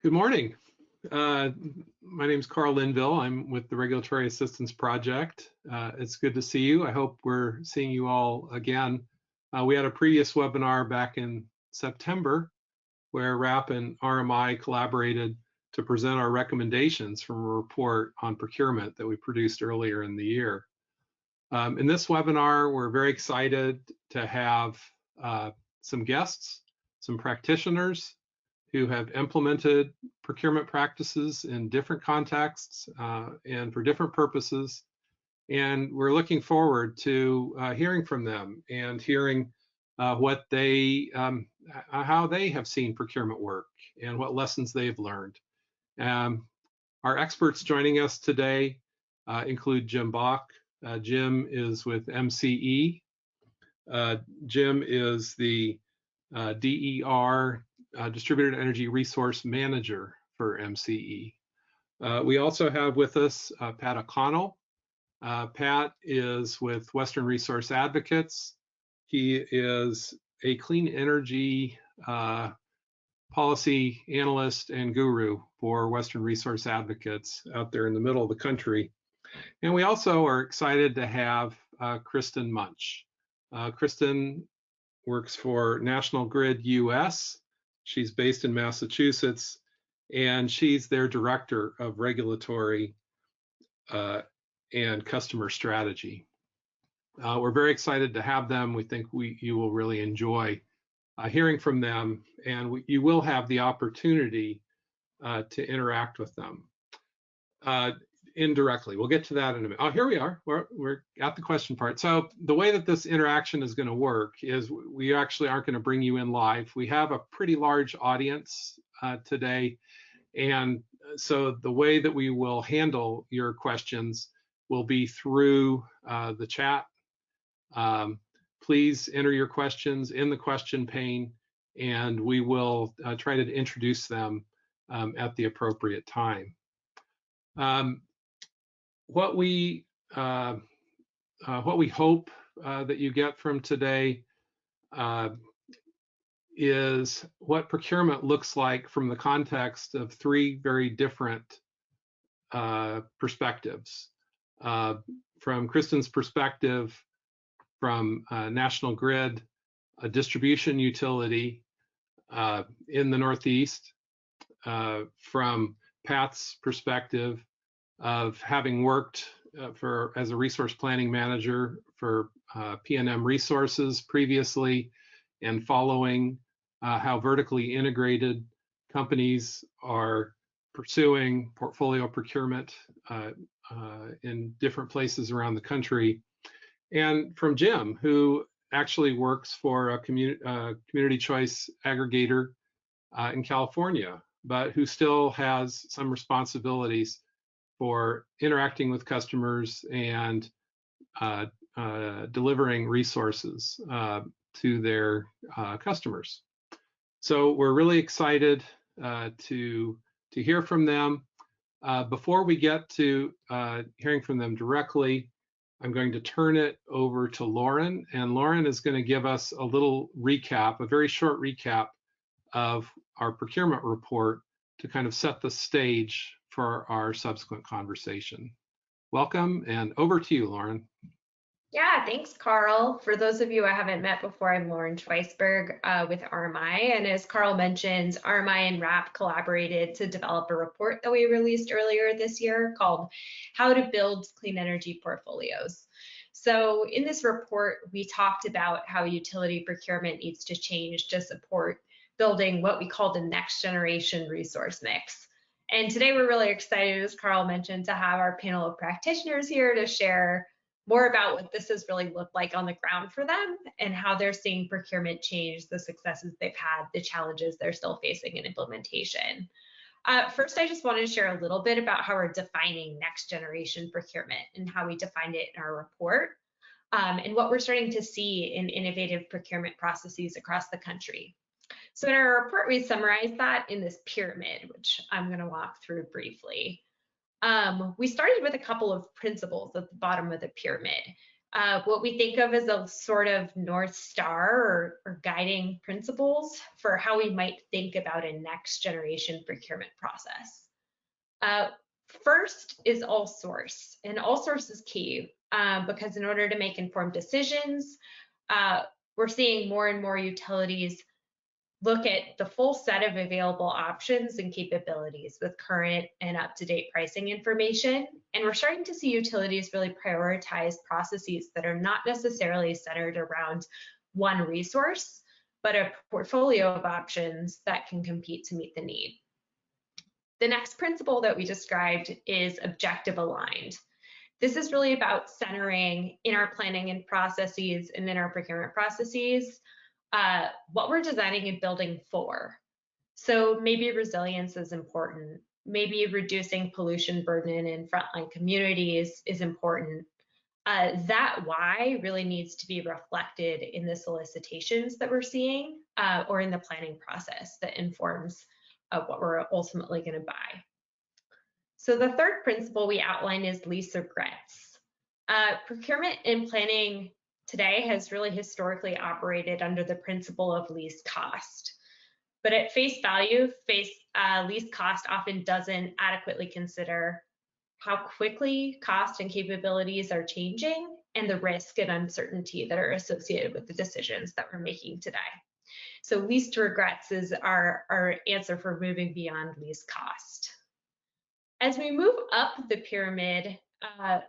Good morning. My name is Carl Linvill. I'm with the Regulatory Assistance Project. It's good to see you. I hope we're seeing you all again. We had a previous webinar back in September where RAP and RMI collaborated to present our recommendations from a report on procurement that we produced earlier in the year. In this webinar, we're very excited to have some guests, some practitioners who have implemented procurement practices in different contexts and for different purposes. And we're looking forward to hearing from them and hearing what they, how they have seen procurement work and what lessons they've learned. Our experts joining us today include Jim Baak. Jim is with MCE. Jim is the DER Distributed Energy Resource Manager for MCE. We also have with us Pat O'Connell. Pat is with Western Resource Advocates. He is a clean energy policy analyst and guru for Western Resource Advocates out there in the middle of the country. And we also are excited to have Kristin Munsch. Kristin works for National Grid US. She's based in Massachusetts, and she's their director of regulatory and customer strategy. We're very excited to have them. We think you will really enjoy hearing from them, and you will have the opportunity to interact with them indirectly. We'll get to that in a minute. Oh, here we are. We're at the question part. So the way that this interaction is going to work is we actually aren't going to bring you in live. We have a pretty large audience today. And so the way that we will handle your questions will be through the chat. Please enter your questions in the question pane, and we will try to introduce them at the appropriate time. What we hope that you get from today is what procurement looks like from the context of three very different perspectives. From Kristin's perspective, from National Grid, a distribution utility in the Northeast, from Pat's perspective, of having worked as a resource planning manager for PNM Resources previously, and following how vertically integrated companies are pursuing portfolio procurement in different places around the country. And from Jim, who actually works for a community choice aggregator in California, but who still has some responsibilities for interacting with customers and delivering resources to their customers. So we're really excited to hear from them. Before we get to hearing from them directly, I'm going to turn it over to Lauren, and Lauren is going to give us a little recap, a very short recap of our procurement report to kind of set the stage for our subsequent conversation. Welcome, and over to you, Lauren. Yeah, thanks, Carl. For those of you I haven't met before, I'm Lauren Shwisberg with RMI. And as Carl mentioned, RMI and RAP collaborated to develop a report that we released earlier this year called How to Build Clean Energy Portfolios. So in this report, we talked about how utility procurement needs to change to support building what we call the next generation resource mix. And today we're really excited, as Carl mentioned, to have our panel of practitioners here to share more about what this has really looked like on the ground for them and how they're seeing procurement change, the successes they've had, the challenges they're still facing in implementation. First, I just wanted to share a little bit about how we're defining next generation procurement and how we defined it in our report, and what we're starting to see in innovative procurement processes across the country. So in our report, we summarized that in this pyramid, which I'm going to walk through briefly. We started with a couple of principles at the bottom of the pyramid. what we think of as a sort of North Star or guiding principles for how we might think about a next generation procurement process. First is all source, and all source is key because in order to make informed decisions, we're seeing more and more utilities look at the full set of available options and capabilities with current and up-to-date pricing information. And we're starting to see utilities really prioritize processes that are not necessarily centered around one resource, but a portfolio of options that can compete to meet the need. The next principle that we described is objective aligned. This is really about centering in our planning and processes and in our procurement processes what we're designing and building for. So maybe resilience is important. Maybe reducing pollution burden in frontline communities is important. That why really needs to be reflected in the solicitations that we're seeing or in the planning process that informs what we're ultimately going to buy. So the third principle we outline is least regrets. Procurement and planning today has really historically operated under the principle of least cost. But at face value, least cost often doesn't adequately consider how quickly cost and capabilities are changing and the risk and uncertainty that are associated with the decisions that we're making today. So least regrets is our answer for moving beyond least cost. As we move up the pyramid,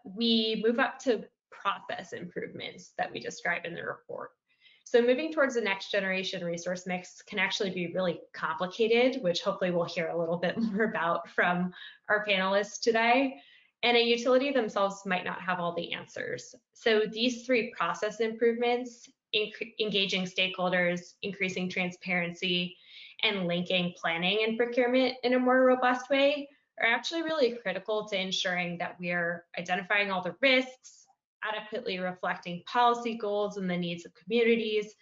we move up to process improvements that we describe in the report. So moving towards the next generation resource mix can actually be really complicated, which hopefully we'll hear a little bit more about from our panelists today. And a utility themselves might not have all the answers. So these three process improvements, engaging stakeholders, increasing transparency, and linking planning and procurement in a more robust way, are actually really critical to ensuring that we are identifying all the risks, adequately reflecting policy goals and the needs of communities,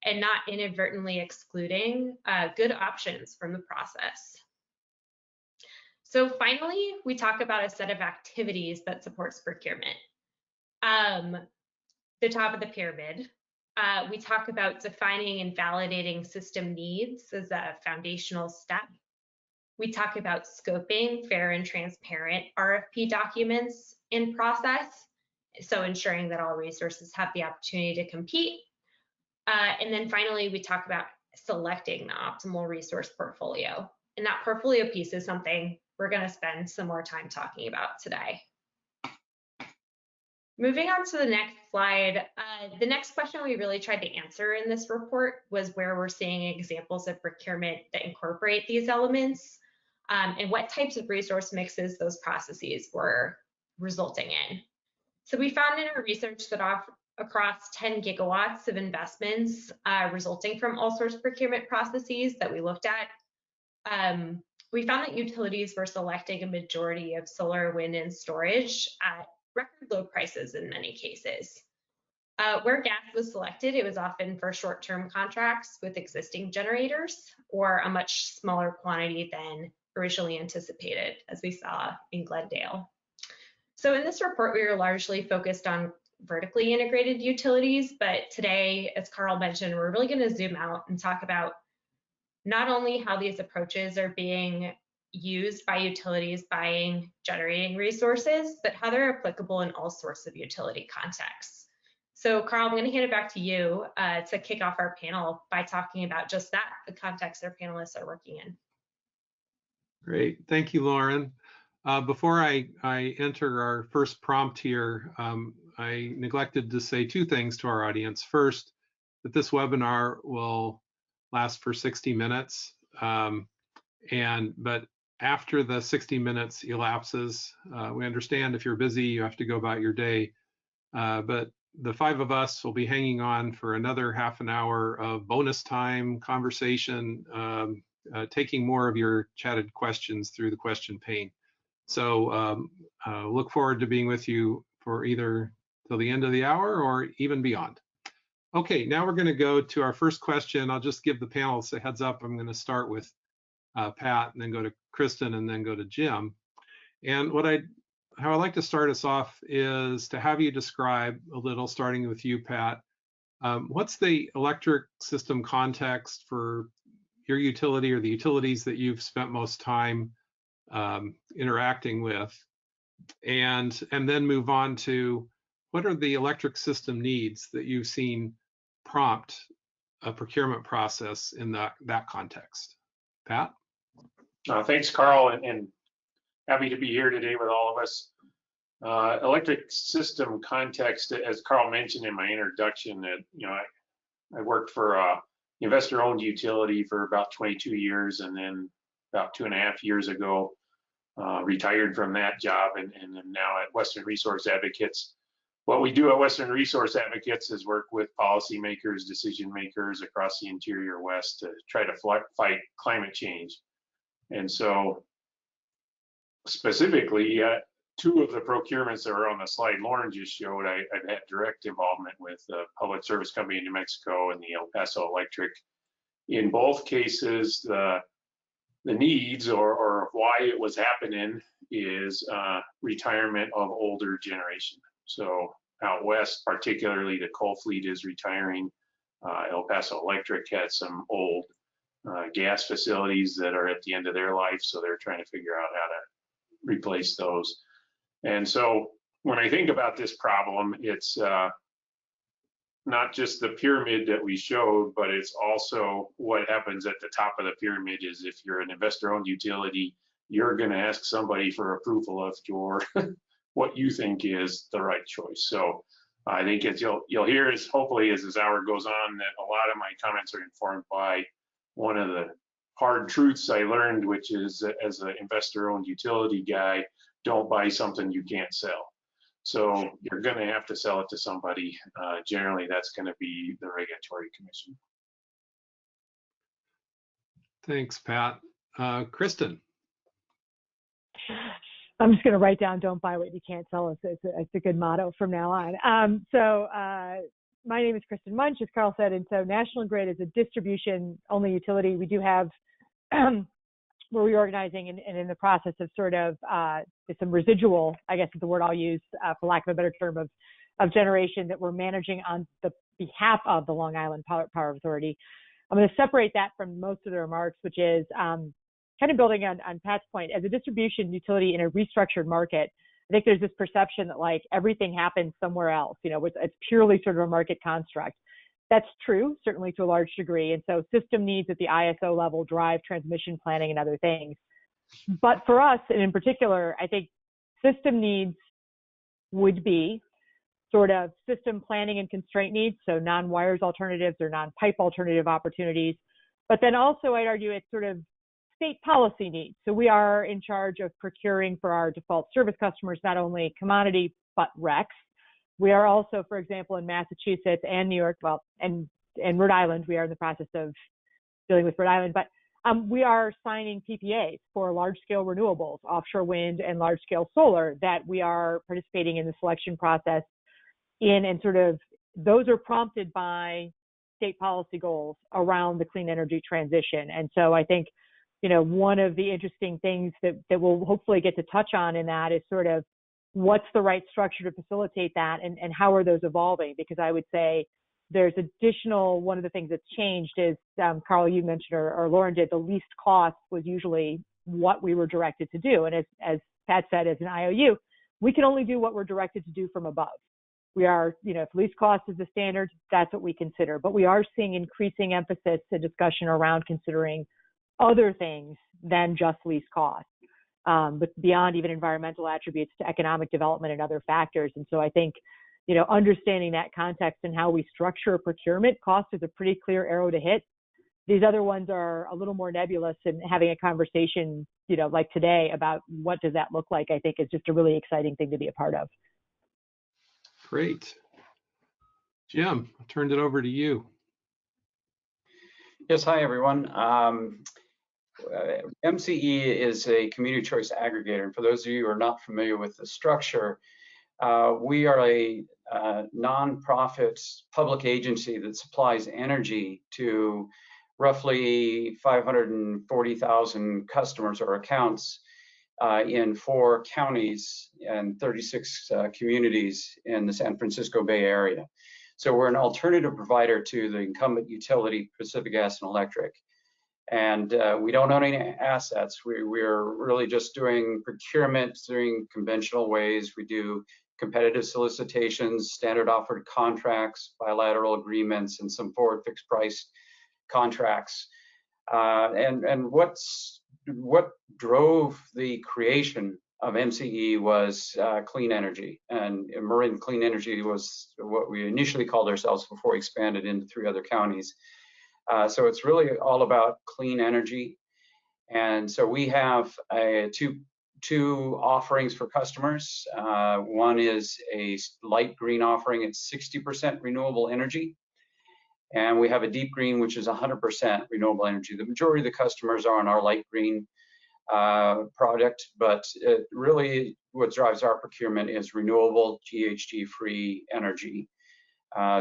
and not inadvertently excluding good options from the process. So finally, we talk about a set of activities that supports procurement. The top of the pyramid, we talk about defining and validating system needs as a foundational step. We talk about scoping fair and transparent RFP documents in process, so ensuring that all resources have the opportunity to compete. And then finally, we talk about selecting the optimal resource portfolio. And that portfolio piece is something we're going to spend some more time talking about today. Moving on to the next slide, the next question we really tried to answer in this report was where we're seeing examples of procurement that incorporate these elements and what types of resource mixes those processes were resulting in. So we found in our research that across 10 gigawatts of investments resulting from all source procurement processes that we looked at, we found that utilities were selecting a majority of solar, wind, and storage at record low prices in many cases. Where gas was selected, it was often for short-term contracts with existing generators or a much smaller quantity than originally anticipated, as we saw in Glendale. So in this report, we were largely focused on vertically integrated utilities, but today, as Carl mentioned, we're really going to zoom out and talk about not only how these approaches are being used by utilities buying generating resources, but how they're applicable in all sorts of utility contexts. So Carl, I'm going to hand it back to you to kick off our panel by talking about just that, the context our panelists are working in. Great, thank you, Lauren. Before I enter our first prompt here, I neglected to say two things to our audience. First, that this webinar will last for 60 minutes. But after the 60 minutes elapses, we understand if you're busy, you have to go about your day. But the five of us will be hanging on for another half an hour of bonus time, conversation, taking more of your chatted questions through the question pane. So look forward to being with you for either till the end of the hour or even beyond. Okay, now we're going to go to our first question. I'll just give the panelists a heads up. I'm going to start with Pat and then go to Kristin and then go to Jim. And what I'd how I'd like to start us off is to have you describe a little, starting with you, Pat. What's the electric system context for your utility or the utilities that you've spent most time interacting with? And then move on to what are the electric system needs that you've seen prompt a procurement process in that context? Pat? Thanks, Carl, and happy to be here today with all of us. Electric system context, as Carl mentioned in my introduction, that I worked for a investor-owned utility for about 22 years, and then about 2.5 years ago, retired from that job, and am now at Western Resource Advocates. What we do at Western Resource Advocates is work with policymakers, decision makers across the interior West to try to fight climate change. And so specifically, two of the procurements that were on the slide Lauren just showed, I've had direct involvement with the Public Service Company in New Mexico and the El Paso Electric. In both cases, the needs or why it was happening is retirement of older generation. So out west, particularly the coal fleet is retiring. El Paso Electric had some old gas facilities that are at the end of their life, so they're trying to figure out how to replace those. And so when I think about this problem, it's not just the pyramid that we showed, but it's also what happens at the top of the pyramid. Is if you're an investor-owned utility, you're going to ask somebody for approval of your what you think is the right choice. So I think as you'll hear, is hopefully as this hour goes on, that a lot of my comments are informed by one of the hard truths I learned, which is as an investor-owned utility guy, don't buy something you can't sell. So you're going to have to sell it to somebody. Generally, that's going to be the regulatory commission. Thanks, Pat. Kristin. I'm just going to write down, don't buy what you can't sell. It's a good motto from now on. My name is Kristin Munsch, as Carl said, and so National Grid is a distribution-only utility. We do have, we're reorganizing and in the process of sort of some residual, I guess is the word I'll use for lack of a better term, of generation that we're managing on the behalf of the Long Island Power Authority. I'm going to separate that from most of the remarks, which is kind of building on Pat's point. As a distribution utility in a restructured market, I think there's this perception that like everything happens somewhere else. It's purely sort of a market construct. That's true, certainly to a large degree. And so system needs at the ISO level drive transmission planning and other things. But for us, and in particular, I think system needs would be sort of system planning and constraint needs, so non-wires alternatives or non-pipe alternative opportunities. But then also, I'd argue it's sort of state policy needs. So we are in charge of procuring for our default service customers, not only commodity, but RECs. We are also, for example, in Massachusetts and New York, well, and Rhode Island, we are in the process of dealing with Rhode Island, but we are signing PPAs for large-scale renewables, offshore wind and large-scale solar that we are participating in the selection process in, and sort of those are prompted by state policy goals around the clean energy transition. And so I think, one of the interesting things that we'll hopefully get to touch on in that is sort of what's the right structure to facilitate that, and how are those evolving? Because I would say there's one of the things that's changed is, Carl, you mentioned, or Lauren did, the least cost was usually what we were directed to do. And as Pat said, as an IOU, we can only do what we're directed to do from above. We are, if least cost is the standard, that's what we consider. But we are seeing increasing emphasis and discussion around considering other things than just least cost, but beyond even environmental attributes to economic development and other factors. And so I think, understanding that context and how we structure a procurement, cost is a pretty clear arrow to hit. These other ones are a little more nebulous, and having a conversation, like today about what does that look like, I think is just a really exciting thing to be a part of. Great. Jim, I turned it over to you. Yes, hi everyone. MCE is a community choice aggregator. And for those of you who are not familiar with the structure, we are a nonprofit public agency that supplies energy to roughly 540,000 customers or accounts in 4 counties and 36 communities in the San Francisco Bay Area. So we're an alternative provider to the incumbent utility, Pacific Gas and Electric. And we don't own any assets. We're really just doing procurement, doing conventional ways. We do competitive solicitations, standard offered contracts, bilateral agreements, and some forward fixed price contracts. And what drove the creation of MCE was clean energy, and Marin Clean Energy was what we initially called ourselves before we expanded into 3 other counties. So it's really all about clean energy. And so we have two offerings for customers. One is a light green offering. It's 60% renewable energy. And we have a deep green, which is 100% renewable energy. The majority of the customers are on our light green product, but it really what drives our procurement is renewable GHG-free energy.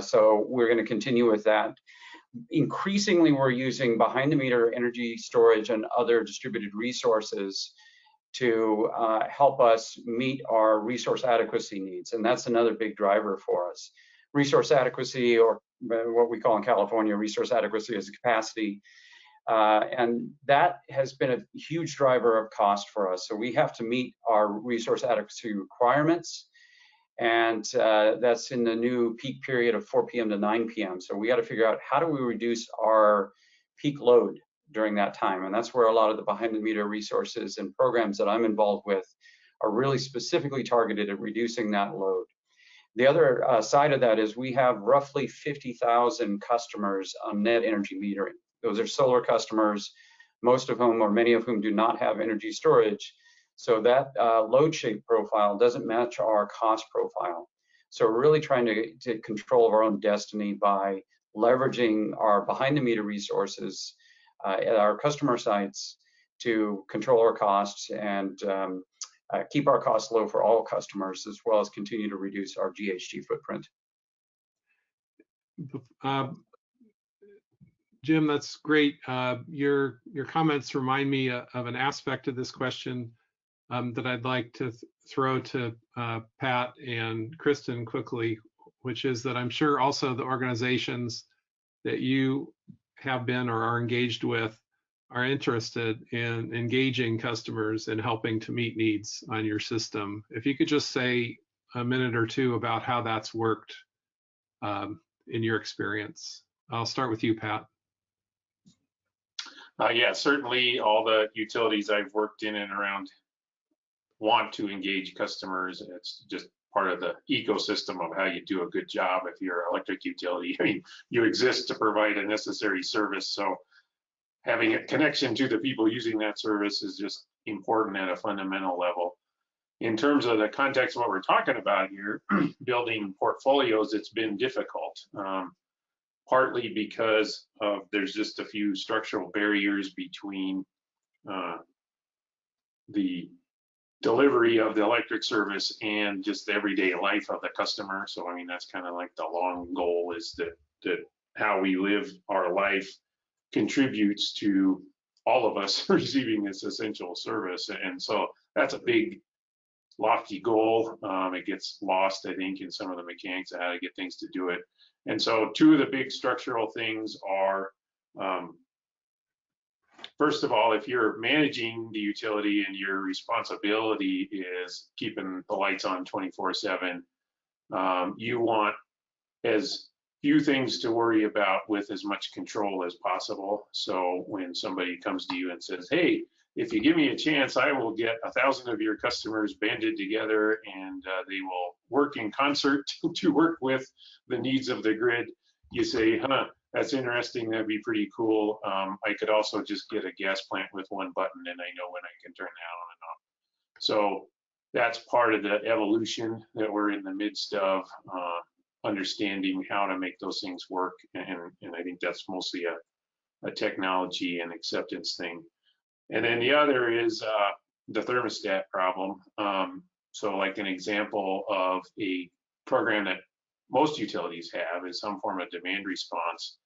So we're going to continue with that. Increasingly, we're using behind-the-meter energy storage and other distributed resources to help us meet our resource adequacy needs, and that's another big driver for us. Resource adequacy, or what we call in California, resource adequacy is capacity, and that has been a huge driver of cost for us. So we have to meet our resource adequacy requirements, and that's in the new peak period of 4 p.m. to 9 p.m. So we got to figure out how do we reduce our peak load during that time, and that's where a lot of the behind-the-meter resources and programs that I'm involved with are really specifically targeted at reducing that load. The other side of that is we have roughly 50,000 customers on net energy metering. Those are solar customers, most of whom or many of whom do not have energy storage. So that load shape profile doesn't match our cost profile. So we're really trying to take control of our own destiny by leveraging our behind-the-meter resources at our customer sites to control our costs and keep our costs low for all customers, as well as continue to reduce our GHG footprint. Jim, that's great. Your comments remind me of an aspect of this question that I'd like to throw to Pat and Kristin quickly, which is that I'm sure also the organizations that you have been or are engaged with are interested in engaging customers and helping to meet needs on your system. If you could just say a minute or two about how that's worked in your experience. I'll start with you, Pat. Yeah, certainly all the utilities I've worked in and around want to engage customers. It's just part of the ecosystem of how you do a good job if you're an electric utility. I mean, you exist to provide a necessary service, so having a connection to the people using that service is just important at a fundamental level. In terms of the context of what we're talking about here, building portfolios, it's been difficult, partly because there's just a few structural barriers between the delivery of the electric service and just the everyday life of the customer. So I mean, that's kind of like the long goal, is that how we live our life contributes to all of us receiving this essential service. And so that's a big, lofty goal. It gets lost, I think, in some of the mechanics of how to get things to do it. And so 2 of the big structural things are, first of all, if you're managing the utility and your responsibility is keeping the lights on 24/7, you want as few things to worry about with as much control as possible. So when somebody comes to you and says, hey, if you give me a chance, I will get 1,000 of your customers banded together and they will work in concert to work with the needs of the grid, you say, that's interesting, that'd be pretty cool. I could also just get a gas plant with one button and I know when I can turn that on and off. So that's part of the evolution that we're in the midst of, understanding how to make those things work. And I think that's mostly a technology and acceptance thing. And then the other is the thermostat problem. So like an example of a program that most utilities have is some form of demand response.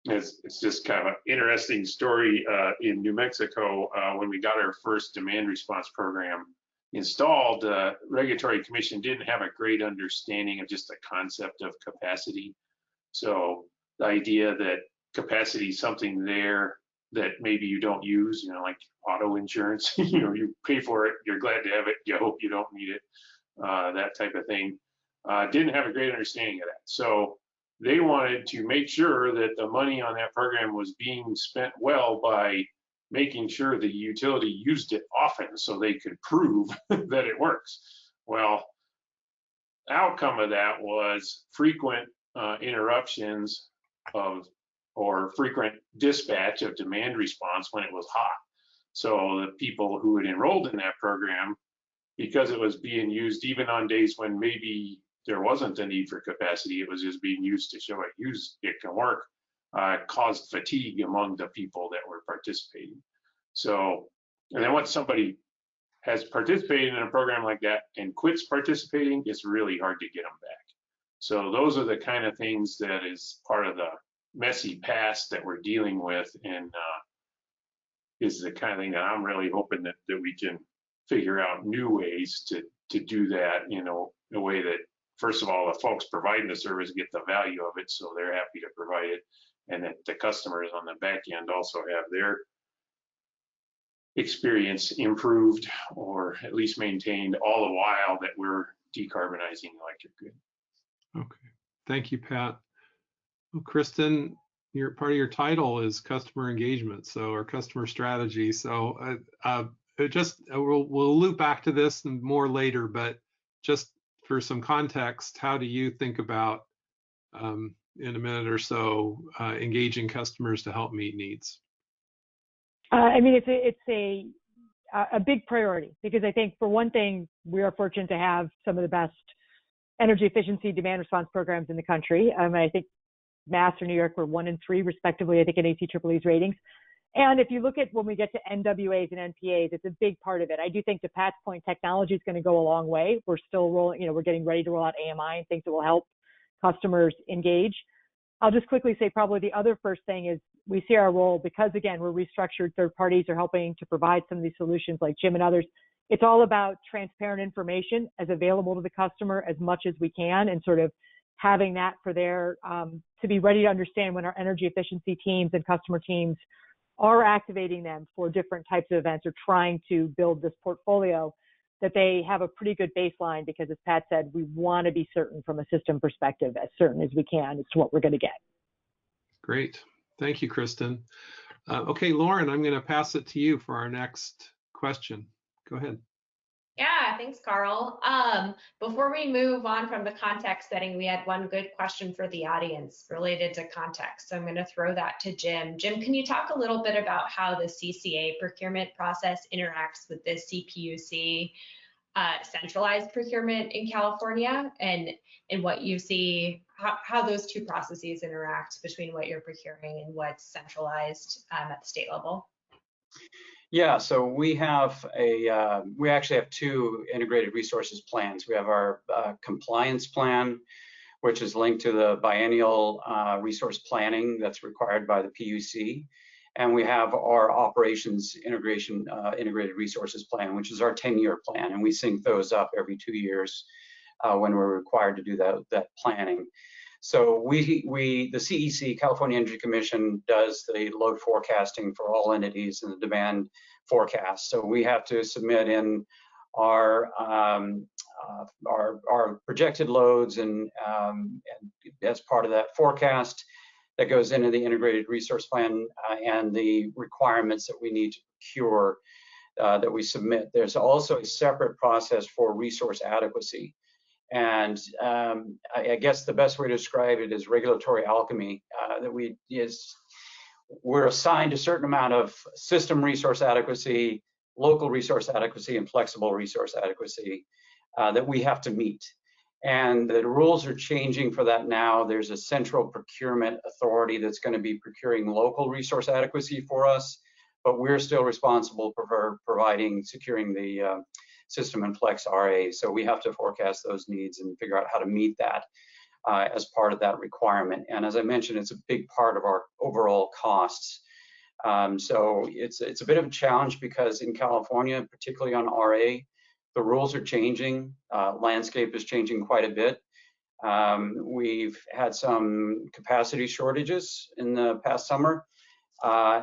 it's just kind of an interesting story in New Mexico. When we got our first demand response program installed, the Regulatory Commission didn't have a great understanding of just the concept of capacity. So the idea that capacity is something there that maybe you don't use, you know, like auto insurance, you know, you pay for it, you're glad to have it, you hope you don't need it, that type of thing. Didn't have a great understanding of that. So they wanted to make sure that the money on that program was being spent well by making sure the utility used it often so they could prove that it works. Well, outcome of that was frequent interruptions of or frequent dispatch of demand response when it was hot. So the people who had enrolled in that program, because it was being used even on days when maybe there wasn't a need for capacity, it was just being used to show it can work, caused fatigue among the people that were participating. So, and then once somebody has participated in a program like that and quits participating, it's really hard to get them back. So those are the kind of things that is part of the messy past that we're dealing with, and is the kind of thing that I'm really hoping that we can figure out new ways to do that, you know, in a way that, first of all, the folks providing the service get the value of it, so they're happy to provide it, and that the customers on the back end also have their experience improved or at least maintained, all the while that we're decarbonizing the electric grid. Okay, thank you, Pat. Well, Kristin, part of your title is customer engagement, so, or customer strategy. So we'll loop back to this and more later, but just for some context, how do you think about, in a minute or so, engaging customers to help meet needs? I mean, it's a big priority, because I think, for one thing, we are fortunate to have some of the best energy efficiency demand response programs in the country. I think Mass or New York were 1 and 3 respectively, I think, in ACCC's ratings. And if you look at when we get to NWAs and NPAs, it's a big part of it. I do think, to Pat's point, technology is going to go a long way. We're still rolling, you know, we're getting ready to roll out AMI and things that will help customers engage. I'll just quickly say, probably the other first thing is, we see our role, because again, we're restructured, third parties are helping to provide some of these solutions like Jim and others. It's all about transparent information as available to the customer as much as we can, and sort of having that for their, to be ready to understand when our energy efficiency teams and customer teams are activating them for different types of events or trying to build this portfolio, that they have a pretty good baseline, because as Pat said, we want to be certain from a system perspective, as certain as we can, as to what we're going to get. Great. Thank you, Kristin. Okay, Lauren, I'm going to pass it to you for our next question. Go ahead. Yeah, thanks, Carl. Before we move on from the context setting, we had one good question for the audience related to context. So I'm going to throw that to Jim. Jim, can you talk a little bit about how the CCA procurement process interacts with the CPUC centralized procurement in California, and what you see, how those two processes interact between what you're procuring and what's centralized at the state level? Yeah, so we actually have 2 integrated resources plans. We have our compliance plan, which is linked to the biennial resource planning that's required by the PUC. And we have our operations integrated resources plan, which is our 10-year plan. And we sync those up every 2 years when we're required to do that planning. So the CEC, California Energy Commission, does the load forecasting for all entities and the demand forecast. So we have to submit in our projected loads, and as part of that forecast that goes into the integrated resource plan, and the requirements that we need to procure that we submit. There's also a separate process for resource adequacy. And I guess the best way to describe it is regulatory alchemy, that we're assigned a certain amount of system resource adequacy, local resource adequacy, and flexible resource adequacy that we have to meet. And the rules are changing for that now. There's a central procurement authority that's going to be procuring local resource adequacy for us, but we're still responsible for securing the system and flex RA. So we have to forecast those needs and figure out how to meet that. as part of that requirement. And as I mentioned, it's a big part of our overall costs. So it's a bit of a challenge because in California, particularly on RA, the rules are changing. Landscape is changing quite a bit. We've had some capacity shortages in the past summer.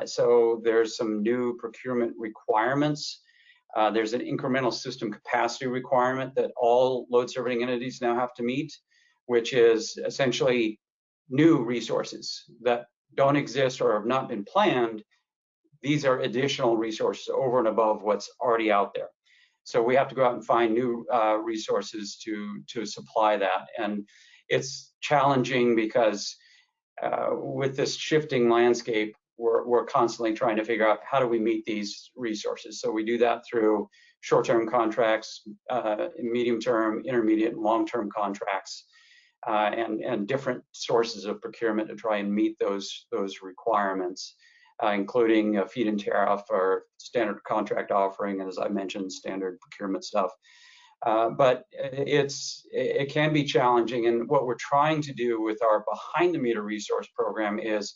So there's some new procurement requirements. There's an incremental system capacity requirement that all load serving entities now have to meet, which is essentially new resources that don't exist or have not been planned. These are additional resources over and above what's already out there. So we have to go out and find new resources to supply that. And it's challenging because with this shifting landscape, we're constantly trying to figure out how do we meet these resources. So we do that through short-term contracts, medium-term, intermediate, and long-term contracts, and different sources of procurement to try and meet those requirements, including a feed-in tariff or standard contract offering, and as I mentioned, standard procurement stuff. But it can be challenging, and what we're trying to do with our behind-the-meter resource program is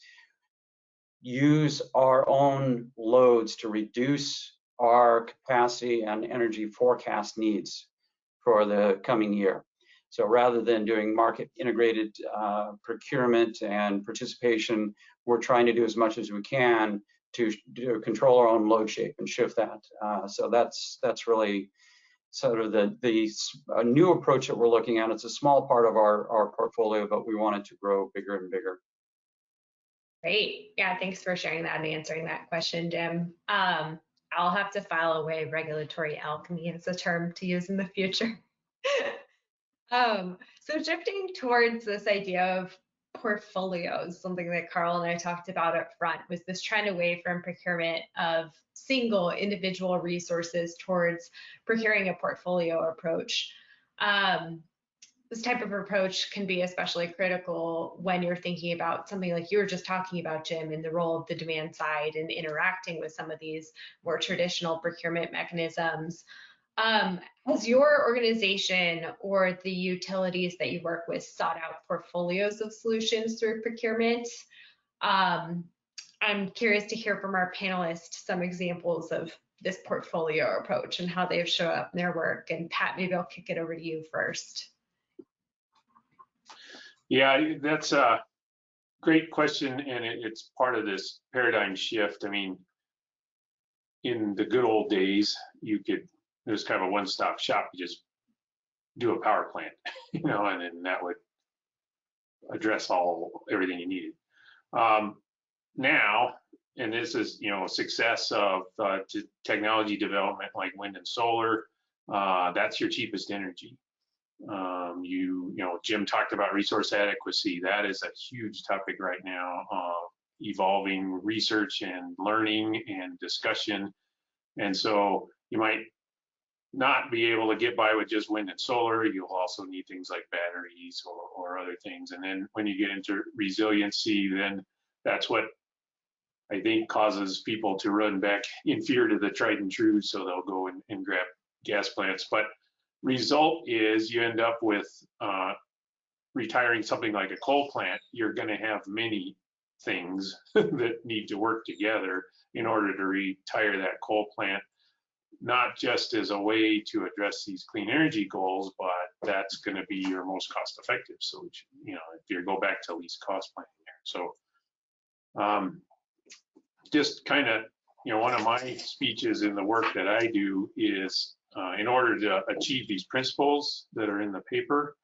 use our own loads to reduce our capacity and energy forecast needs for the coming year. So rather than doing market integrated procurement and participation, we're trying to do as much as we can to control our own load shape and shift that. So that's really sort of a new approach that we're looking at. It's a small part of our portfolio, but we want it to grow bigger and bigger. Great. Yeah, thanks for sharing that and answering that question, Jim. I'll have to file away regulatory alchemy as a term to use in the future. So shifting towards this idea of portfolios, something that Carl and I talked about up front, was this trend away from procurement of single individual resources towards procuring a portfolio approach. This type of approach can be especially critical when you're thinking about something like you were just talking about, Jim, in the role of the demand side and interacting with some of these more traditional procurement mechanisms. Has your organization or the utilities that you work with sought out portfolios of solutions through procurement? I'm curious to hear from our panelists some examples of this portfolio approach and how they've shown up in their work. And Pat, maybe I'll kick it over to you first. Yeah, that's a great question, and it's part of this paradigm shift. I mean, in the good old days, there's kind of a one-stop shop. You just do a power plant, and then that would address everything you needed. Now, and this is success of technology development like wind and solar. That's your cheapest energy. Jim talked about resource adequacy. That is a huge topic right now, evolving research and learning and discussion. And so you might not be able to get by with just wind and solar. You'll also need things like batteries or other things. And then when you get into resiliency, then that's what I think causes people to run back in fear to the tried and true. So they'll go and grab gas plants. But result is you end up with retiring something like a coal plant. You're going to have many things that need to work together in order to retire that coal plant, not just as a way to address these clean energy goals, but that's going to be your most cost-effective solution. If you go back to least cost planning there. So just kind of, one of my speeches in the work that I do is in order to achieve these principles that are in the paper,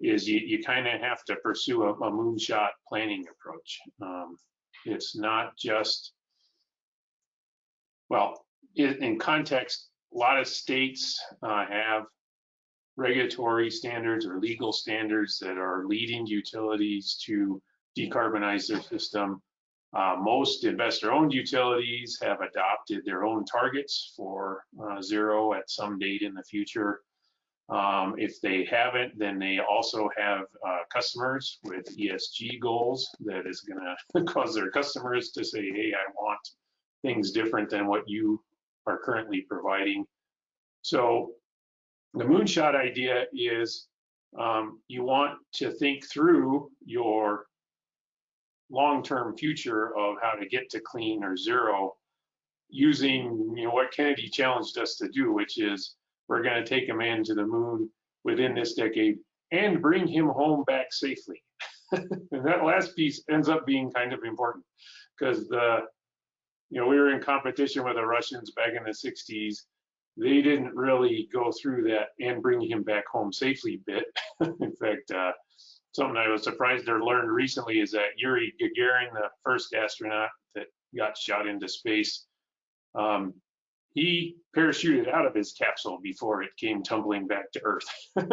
is you kind of have to pursue a moonshot planning approach. It's not just, in context, a lot of states have regulatory standards or legal standards that are leading utilities to decarbonize their system. Most investor-owned utilities have adopted their own targets for zero at some date in the future. If they haven't, then they also have customers with ESG goals that is going to cause their customers to say, hey, I want things different than what you are currently providing. So the moonshot idea is you want to think through your long-term future of how to get to clean or zero using, you know, what Kennedy challenged us to do, which is we're going to take a man to the moon within this decade and bring him home back safely. And that last piece ends up being kind of important because we were in competition with the Russians back in the 60s. They didn't really go through that and bring him back home safely bit. In fact, something I was surprised to learn recently is that Yuri Gagarin, the first astronaut that got shot into space, he parachuted out of his capsule before it came tumbling back to Earth.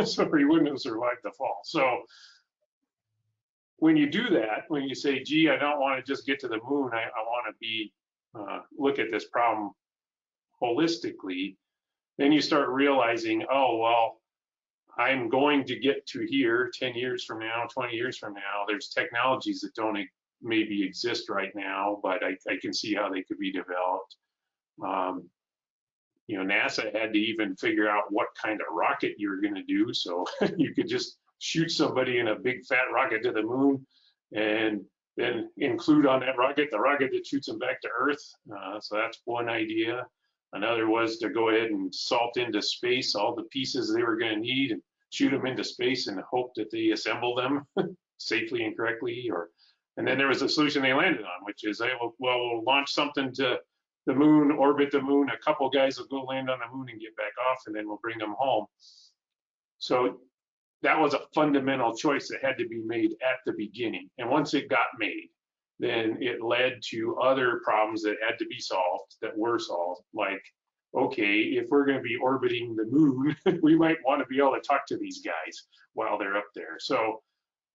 So he wouldn't have survived the fall. So when you do that, when you say, gee, I don't want to just get to the moon, I want to be look at this problem holistically, then you start realizing, oh, well, I'm going to get to here 10 years from now, 20 years from now. There's technologies that don't maybe exist right now, but I can see how they could be developed. NASA had to even figure out what kind of rocket you're going to do. So you could just shoot somebody in a big fat rocket to the moon and then include on that rocket the rocket that shoots them back to Earth. So that's one idea. Another was to go ahead and salt into space all the pieces they were going to need and shoot them into space and hope that they assemble them safely and correctly. And then there was a solution they landed on, which is, we'll launch something to the moon, orbit the moon, a couple guys will go land on the moon and get back off, and then we'll bring them home. So that was a fundamental choice that had to be made at the beginning. And once it got made, then it led to other problems that had to be solved, that were solved, like, okay, if we're going to be orbiting the moon, we might want to be able to talk to these guys while they're up there. So,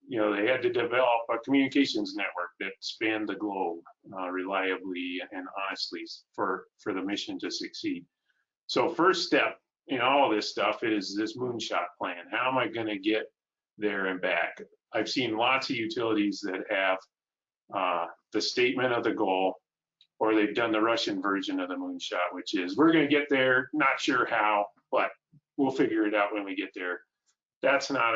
they had to develop a communications network that spanned the globe reliably and honestly for the mission to succeed. So first step in all of this stuff is this Moonshot plan. How am I going to get there and back? I've seen lots of utilities that have the statement of the goal, or they've done the Russian version of the Moonshot, which is, we're going to get there, not sure how, but we'll figure it out when we get there. That's not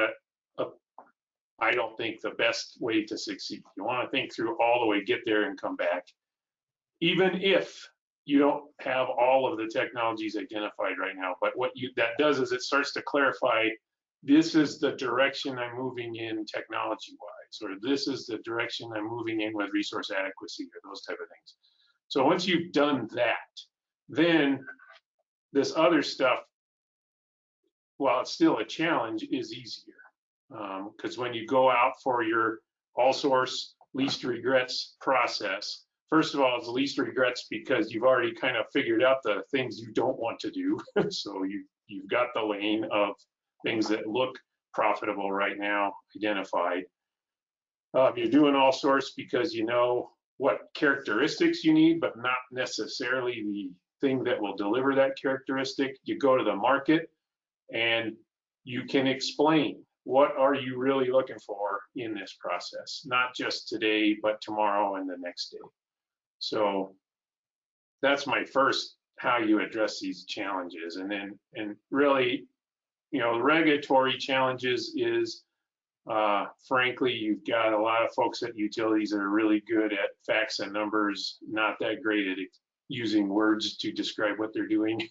I don't think, the best way to succeed. You want to think through all the way, get there and come back. Even if you don't have all of the technologies identified right now, but what that does is it starts to clarify, this is the direction I'm moving in technology-wise, or this is the direction I'm moving in with resource adequacy, or those type of things. So once you've done that, then this other stuff, while it's still a challenge, is easier. Because when you go out for your all source least regrets process, first of all, it's least regrets because you've already kind of figured out the things you don't want to do. So you've got the lane of things that look profitable right now identified. You're doing all source because you know what characteristics you need, but not necessarily the thing that will deliver that characteristic. You go to the market and you can explain, what are you really looking for in this process? Not just today, but tomorrow and the next day. So that's my first, how you address these challenges. And really, the regulatory challenges is, frankly, you've got a lot of folks at utilities that are really good at facts and numbers, not that great at using words to describe what they're doing.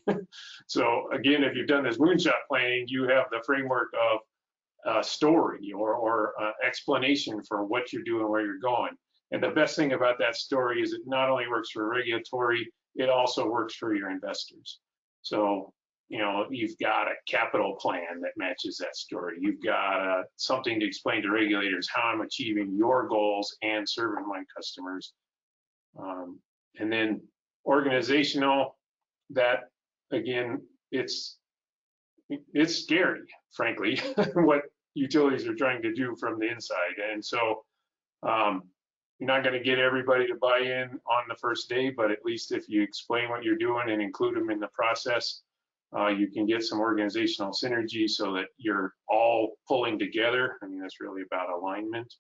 So again, if you've done this Moonshot planning, you have the framework of a story or explanation for what you're doing, where you're going. And the best thing about that story is it not only works for regulatory, it also works for your investors. So, you've got a capital plan that matches that story. You've got something to explain to regulators how I'm achieving your goals and serving my customers. And then organizational, that again, it's scary, frankly, what utilities are trying to do from the inside. And so you're not going to get everybody to buy in on the first day, but at least if you explain what you're doing and include them in the process, you can get some organizational synergy so that you're all pulling together. I mean, that's really about alignment.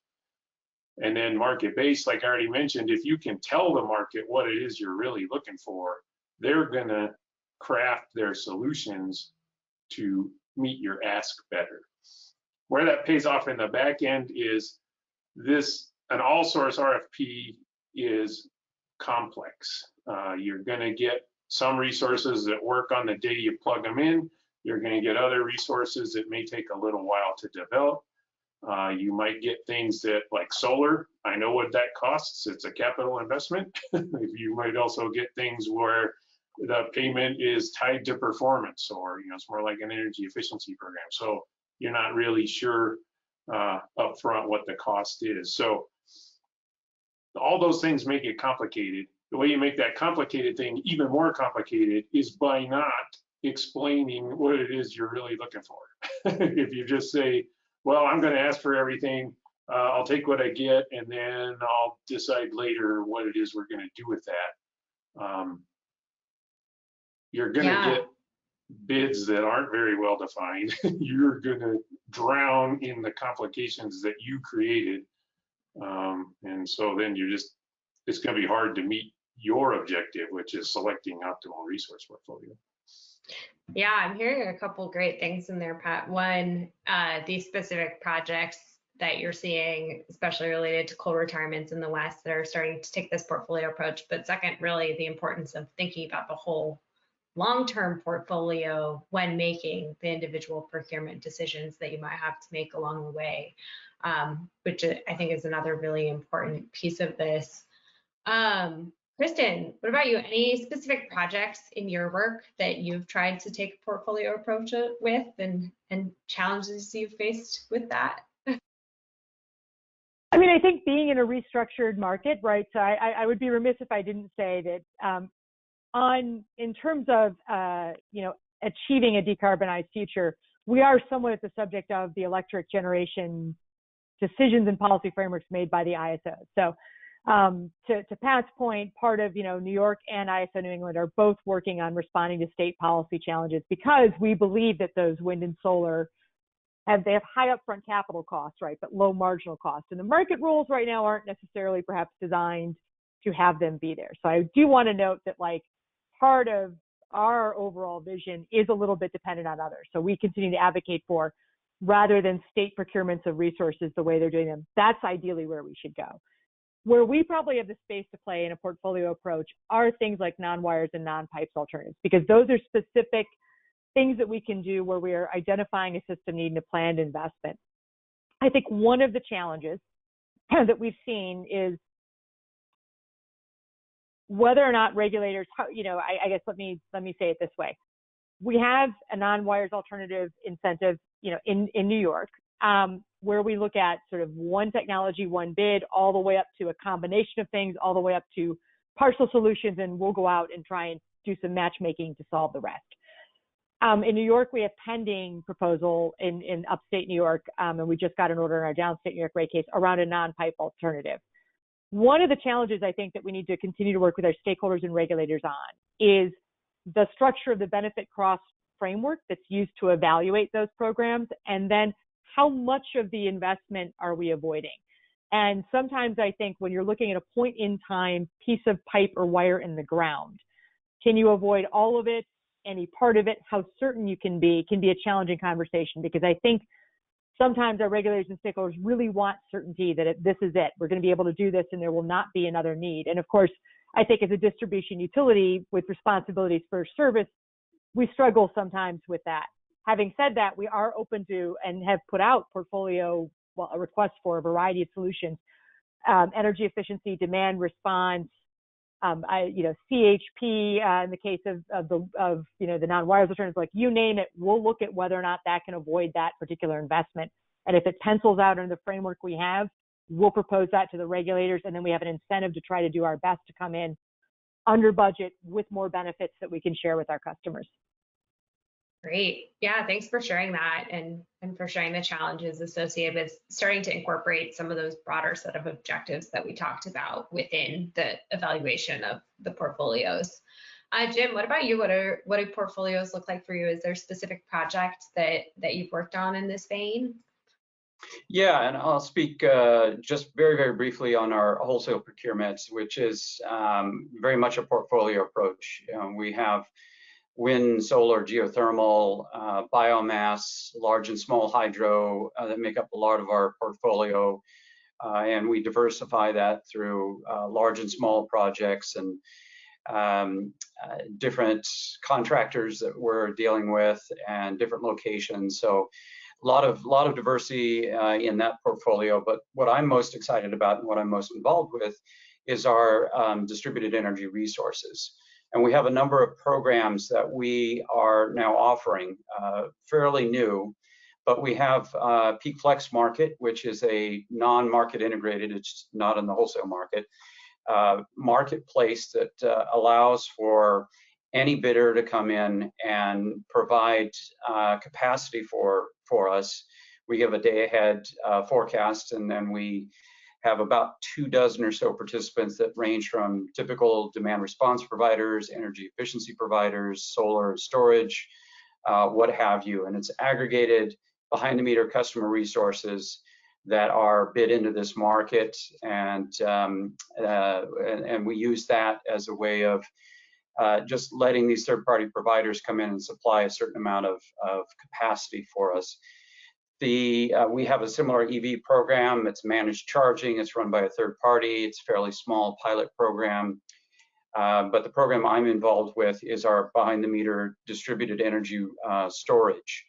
And then market-based, like I already mentioned, if you can tell the market what it is you're really looking for, they're going to craft their solutions to meet your ask better. Where that pays off in the back end is an all source RFP is complex. You're going to get some resources that work on the day you plug them in. You're going to get other resources that may take a little while to develop. You might get things that, like solar, I know what that costs. It's a capital investment. You might also get things where the payment is tied to performance, or it's more like an energy efficiency program. So you're not really sure upfront what the cost is. So all those things make it complicated. The way you make that complicated thing even more complicated is by not explaining what it is you're really looking for. If you just say, well, I'm going to ask for everything, I'll take what I get, and then I'll decide later what it is we're going to do with that. You're going to get bids that aren't very well defined. You're going to drown in the complications that you created. And so then it's going to be hard to meet your objective, which is selecting optimal resource portfolio. Yeah, I'm hearing a couple great things in there, Pat. One, these specific projects that you're seeing, especially related to coal retirements in the West, that are starting to take this portfolio approach. But second, really the importance of thinking about the whole long-term portfolio when making the individual procurement decisions that you might have to make along the way, which I think is another really important piece of this. Kristin, what about you? Any specific projects in your work that you've tried to take a portfolio approach with, and challenges you've faced with that? I mean, I think being in a restructured market, right? So I would be remiss if I didn't say that in terms of achieving a decarbonized future, we are somewhat at the subject of the electric generation decisions and policy frameworks made by the ISO. So to Pat's point, part of New York and ISO New England are both working on responding to state policy challenges, because we believe that those wind and solar have high upfront capital costs, right, but low marginal costs. And the market rules right now aren't necessarily perhaps designed to have them be there. So I do want to note that, like, part of our overall vision is a little bit dependent on others. So we continue to advocate for, rather than state procurements of resources the way they're doing them, that's ideally where we should go. Where we probably have the space to play in a portfolio approach are things like non-wires and non-pipes alternatives, because those are specific things that we can do where we are identifying a system needing a planned investment. I think one of the challenges that we've seen is whether or not regulators, I guess let me say it this way. We have a non-wires alternative incentive, in New York, where we look at sort of one technology, one bid, all the way up to a combination of things, all the way up to partial solutions, and we'll go out and try and do some matchmaking to solve the rest. In New York, we have pending proposal in upstate New York, and we just got an order in our downstate New York rate case around a non-pipe alternative. One of the challenges I think that we need to continue to work with our stakeholders and regulators on is the structure of the benefit cross framework that's used to evaluate those programs, and then how much of the investment are we avoiding? And sometimes I think when you're looking at a point in time piece of pipe or wire in the ground, can you avoid all of it, any part of it? How certain you can be a challenging conversation, because I think sometimes our regulators and stakeholders really want certainty that this is it. We're going to be able to do this and there will not be another need. And of course, I think as a distribution utility with responsibilities for service, we struggle sometimes with that. Having said that, we are open to and have put out a request for a variety of solutions, energy efficiency, demand response, CHP in the case of the non-wires alternatives, like you name it, we'll look at whether or not that can avoid that particular investment. And if it pencils out in the framework we have, we'll propose that to the regulators, and then we have an incentive to try to do our best to come in under budget with more benefits that we can share with our customers. Great. Yeah, thanks for sharing that and for sharing the challenges associated with starting to incorporate some of those broader set of objectives that we talked about within the evaluation of the portfolios. Jim, what about you? What do portfolios look like for you? Is there a specific project that you've worked on in this vein? Yeah, and I'll speak just very, very briefly on our wholesale procurements, which is very much a portfolio approach. We have wind, solar, geothermal, biomass, large and small hydro that make up a lot of our portfolio. And we diversify that through large and small projects and different contractors that we're dealing with and different locations. So a lot of diversity in that portfolio. But what I'm most excited about and what I'm most involved with is our distributed energy resources. And we have a number of programs that we are now offering, fairly new, but we have Peak Flex Market, which is a non-market integrated, it's not in the wholesale market, marketplace that allows for any bidder to come in and provide capacity for us. We give a day ahead forecast, and then we have about 24 or so participants that range from typical demand response providers, energy efficiency providers, solar storage, what have you. And it's aggregated behind the meter customer resources that are bid into this market, and we use that as a way of just letting these third-party providers come in and supply a certain amount of capacity for us. We have a similar EV program. It's managed charging. It's run by a third party. It's a fairly small pilot program. But the program I'm involved with is our behind-the-meter distributed energy storage.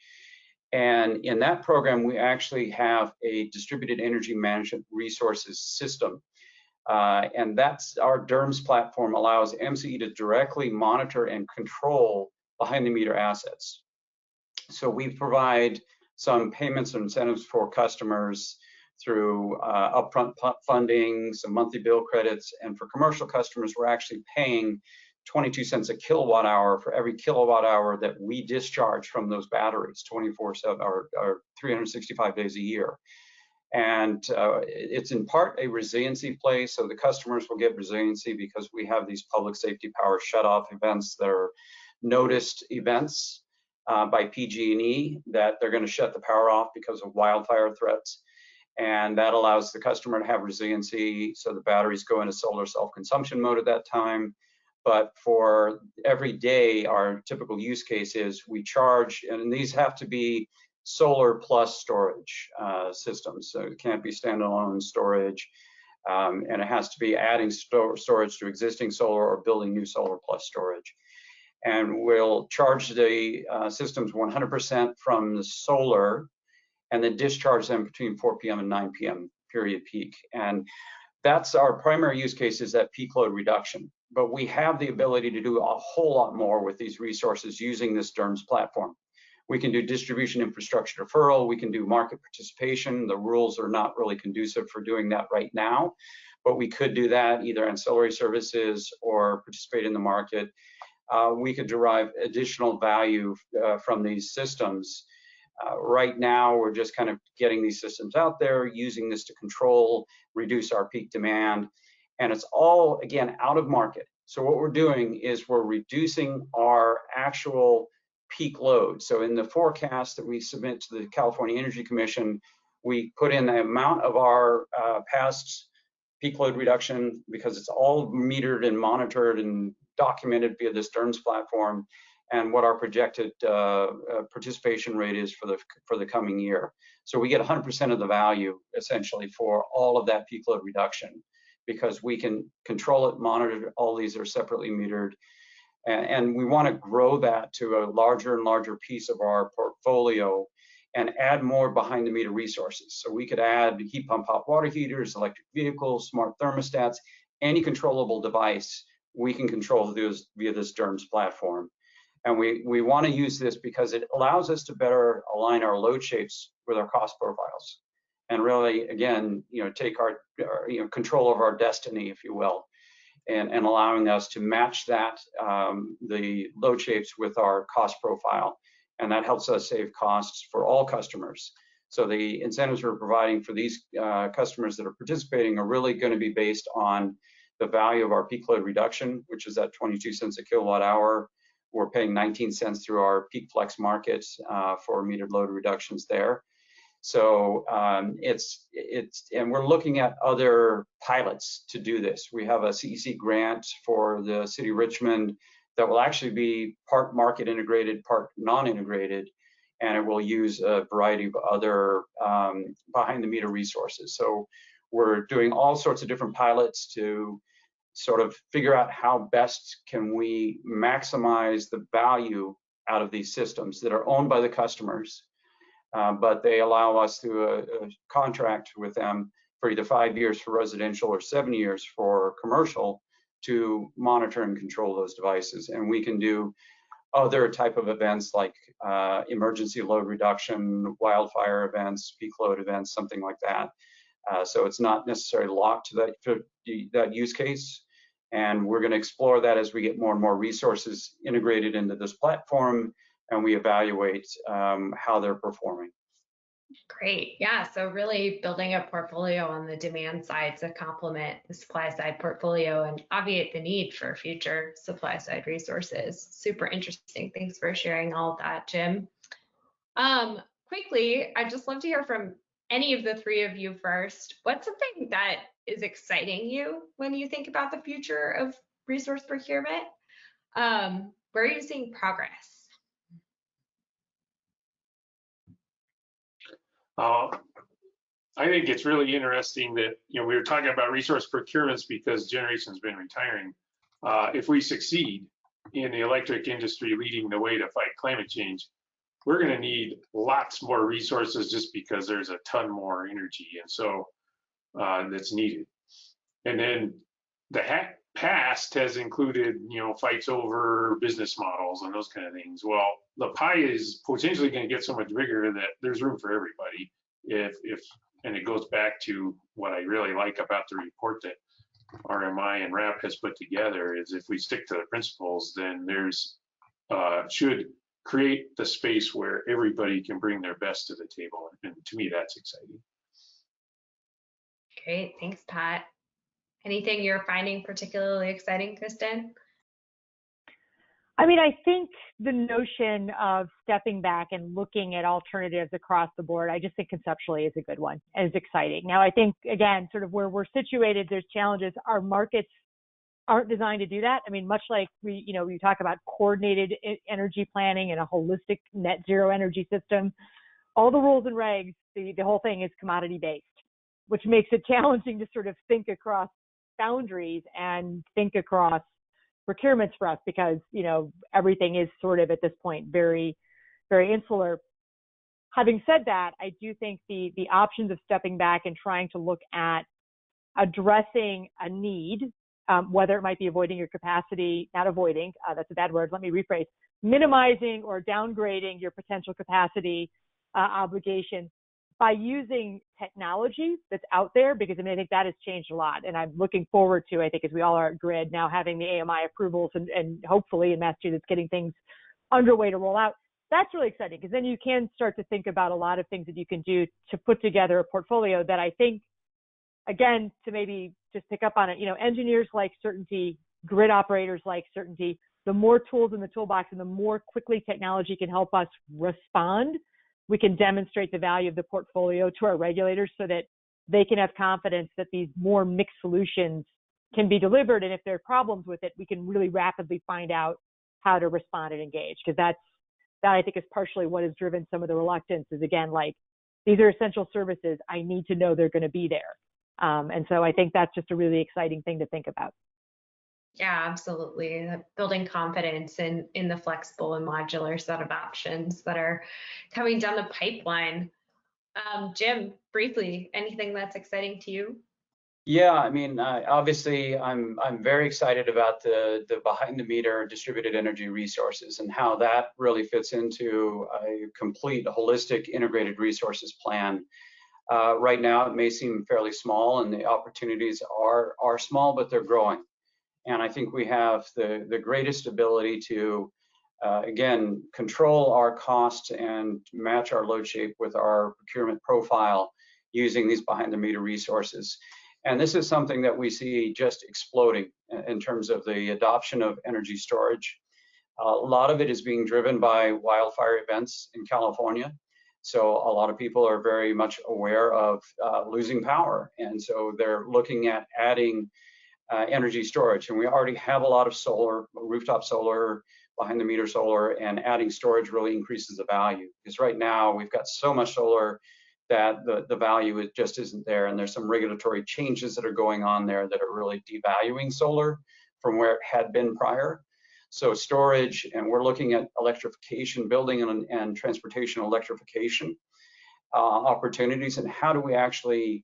And in that program, we actually have a distributed energy management resources system. And that's our DERMS platform allows MCE to directly monitor and control behind-the-meter assets. So we provide some payments and incentives for customers through upfront funding, some monthly bill credits, and for commercial customers, we're actually paying 22 cents a kilowatt hour for every kilowatt hour that we discharge from those batteries 24/7 or 365 days a year. And it's in part a resiliency play, so the customers will get resiliency because we have these public safety power shutoff events that are noticed events by PG&E that they're going to shut the power off because of wildfire threats. And that allows the customer to have resiliency, so the batteries go into solar self-consumption mode at that time. But for every day, our typical use case is we charge, and these have to be solar plus storage systems. So it can't be standalone storage, and it has to be adding storage to existing solar or building new solar plus storage. And we'll charge the systems 100% from the solar and then discharge them between 4 p.m. and 9 p.m. period peak. And that's our primary use case, is that peak load reduction. But we have the ability to do a whole lot more with these resources using this DERMS platform. We can do distribution infrastructure deferral. We can do market participation. The rules are not really conducive for doing that right now, but we could do that, either ancillary services or participate in the market. We could derive additional value from these systems. Right now, we're just kind of getting these systems out there, using this to control, reduce our peak demand. And it's all, again, out of market. So what we're doing is we're reducing our actual peak load. So in the forecast that we submit to the California Energy Commission, we put in the amount of our past peak load reduction, because it's all metered and monitored and documented via this DERMS platform, and what our projected participation rate is for the coming year. So we get 100% of the value, essentially, for all of that peak load reduction, because we can control it, monitor it. All these are separately metered. And we want to grow that to a larger and larger piece of our portfolio and add more behind the meter resources. So we could add heat pump hot water heaters, electric vehicles, smart thermostats, any controllable device we can control via this DERMS platform. And we want to use this because it allows us to better align our load shapes with our cost profiles, and really, again, take our control of our destiny, if you will, and allowing us to match that the load shapes with our cost profile, and that helps us save costs for all customers. So the incentives we're providing for these customers that are participating are really going to be based on the value of our peak load reduction, which is at 22 cents a kilowatt hour. We're paying 19 cents through our Peak Flex Market for metered load reductions there. So and we're looking at other pilots to do this. We have a CEC grant for the City of Richmond that will actually be part market integrated, part non-integrated, and it will use a variety of other behind the meter resources. So we're doing all sorts of different pilots to sort of figure out how best can we maximize the value out of these systems that are owned by the customers, but they allow us through a contract with them for either 5 years for residential or 7 years for commercial to monitor and control those devices. And we can do other type of events like emergency load reduction, wildfire events, peak load events, something like that. So it's not necessarily locked to that use case. And we're going to explore that as we get more and more resources integrated into this platform and we evaluate how they're performing. Great. Yeah. So really building a portfolio on the demand side to complement the supply side portfolio and obviate the need for future supply side resources. Super interesting. Thanks for sharing all of that, Jim. Quickly, I'd just love to hear from any of the three of you first. What's something that is exciting you when you think about the future of resource procurement? Where are you seeing progress? I think it's really interesting that, we were talking about resource procurements because generation's been retiring. If we succeed in the electric industry leading the way to fight climate change, we're going to need lots more resources just because there's a ton more energy, and so that's needed. And then the past has included, fights over business models and those kind of things. Well, the pie is potentially going to get so much bigger that there's room for everybody. And it goes back to what I really like about the report that RMI and RAP has put together is if we stick to the principles, then there's should create the space where everybody can bring their best to the table. And to me, that's exciting. Great. Thanks, Pat. Anything you're finding particularly exciting, Kristin? I mean, I think the notion of stepping back and looking at alternatives across the board, I just think conceptually is a good one and is exciting. Now, I think, again, sort of where we're situated, there's challenges. Our markets aren't designed to do that. I mean, much like we talk about coordinated energy planning and a holistic net zero energy system, all the rules and regs, the whole thing is commodity based, which makes it challenging to sort of think across boundaries and think across procurements for us because, everything is sort of at this point very, very insular. Having said that, I do think the options of stepping back and trying to look at addressing a need, whether it might be avoiding your capacity, not avoiding, that's a bad word, let me rephrase, minimizing or downgrading your potential capacity obligation by using technology that's out there, because I think that has changed a lot. And I'm looking forward to, I think, as we all are at GRID, now having the AMI approvals and hopefully in Massachusetts getting things underway to roll out. That's really exciting because then you can start to think about a lot of things that you can do to put together a portfolio that I think, again, to maybe just pick up on it, engineers like certainty, grid operators like certainty. The more tools in the toolbox and the more quickly technology can help us respond, we can demonstrate the value of the portfolio to our regulators so that they can have confidence that these more mixed solutions can be delivered. And if there are problems with it, we can really rapidly find out how to respond and engage. Because that I think is partially what has driven some of the reluctance is, again, like, these are essential services. I need to know they're going to be there. And so I think that's just a really exciting thing to think about. Yeah, absolutely. Building confidence in the flexible and modular set of options that are coming down the pipeline. Jim, briefly, anything that's exciting to you? Yeah, I mean, obviously, I'm very excited about the behind the meter distributed energy resources and how that really fits into a complete holistic integrated resources plan. Right now, it may seem fairly small, and the opportunities are small, but they're growing. And I think we have the greatest ability to, again, control our costs and match our load shape with our procurement profile using these behind the meter resources. And this is something that we see just exploding in terms of the adoption of energy storage. A lot of it is being driven by wildfire events in California. So a lot of people are very much aware of losing power. And so they're looking at adding energy storage. And we already have a lot of solar, rooftop solar, behind the meter solar, and adding storage really increases the value. Because right now we've got so much solar that the value just isn't there. And there's some regulatory changes that are going on there that are really devaluing solar from where it had been prior. So storage, and we're looking at electrification, building and transportation electrification opportunities, and how do we actually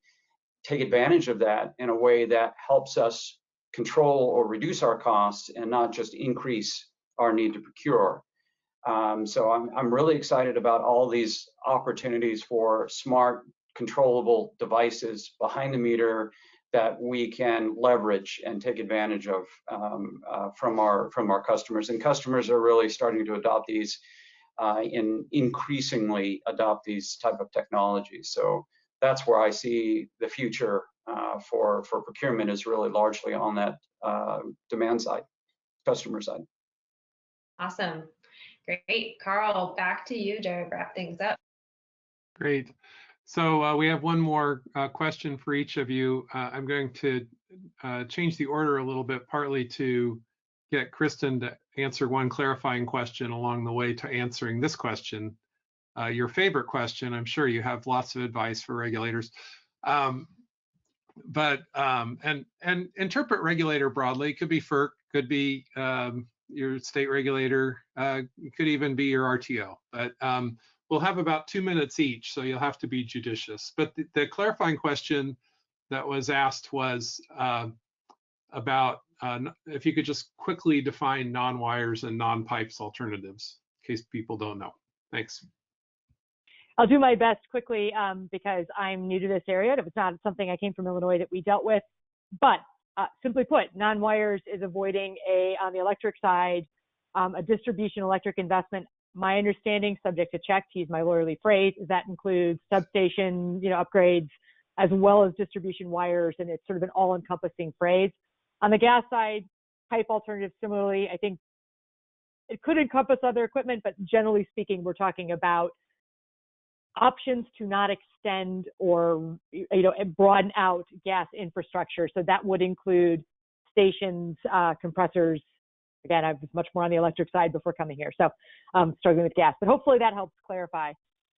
take advantage of that in a way that helps us control or reduce our costs and not just increase our need to procure. So I'm really excited about all these opportunities for smart, controllable devices behind the meter that we can leverage and take advantage of from our customers. And customers are really starting to adopt these increasingly adopt these type of technologies. So that's where I see the future for procurement is really largely on that demand side, customer side. Awesome. Great. Carl, back to you to wrap things up. Great. So we have one more question for each of you. I'm going to change the order a little bit, partly to get Kristin to answer one clarifying question along the way to answering this question. Your favorite question. I'm sure you have lots of advice for regulators. But interpret regulator broadly. It could be FERC, could be your state regulator, it could even be your RTO. But we'll have about 2 minutes each, so you'll have to be judicious. But the clarifying question that was asked was about if you could just quickly define non-wires and non-pipes alternatives, in case people don't know. Thanks. I'll do my best quickly because I'm new to this area. It was not something I came from Illinois that we dealt with. But simply put, non-wires is avoiding on the electric side, a distribution electric investment. My understanding, subject to check, to use my lawyerly phrase, is that includes substation, upgrades, as well as distribution wires, and it's sort of an all-encompassing phrase. On the gas side, pipe alternatives, similarly, I think it could encompass other equipment, but generally speaking, we're talking about options to not extend or broaden out gas infrastructure. So that would include stations, compressors. Again, I was much more on the electric side before coming here, so struggling with gas. But hopefully that helps clarify.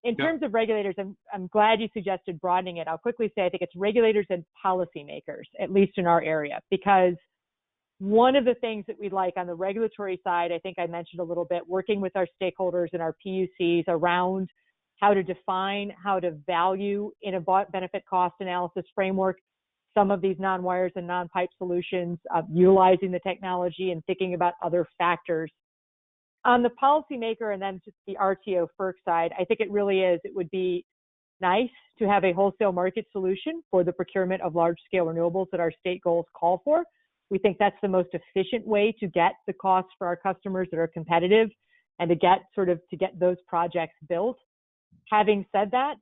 In terms of regulators, I'm glad you suggested broadening it. I'll quickly say I think it's regulators and policymakers, at least in our area, because one of the things that we'd like on the regulatory side, I think I mentioned a little bit, working with our stakeholders and our PUCs around how to define, how to value in a benefit cost analysis framework some of these non-wires and non-pipe solutions, utilizing the technology and thinking about other factors. On the policymaker and then just the RTO FERC side, I think it really is, it would be nice to have a wholesale market solution for the procurement of large-scale renewables that our state goals call for. We think that's the most efficient way to get the costs for our customers that are competitive and to get those projects built. Having said that,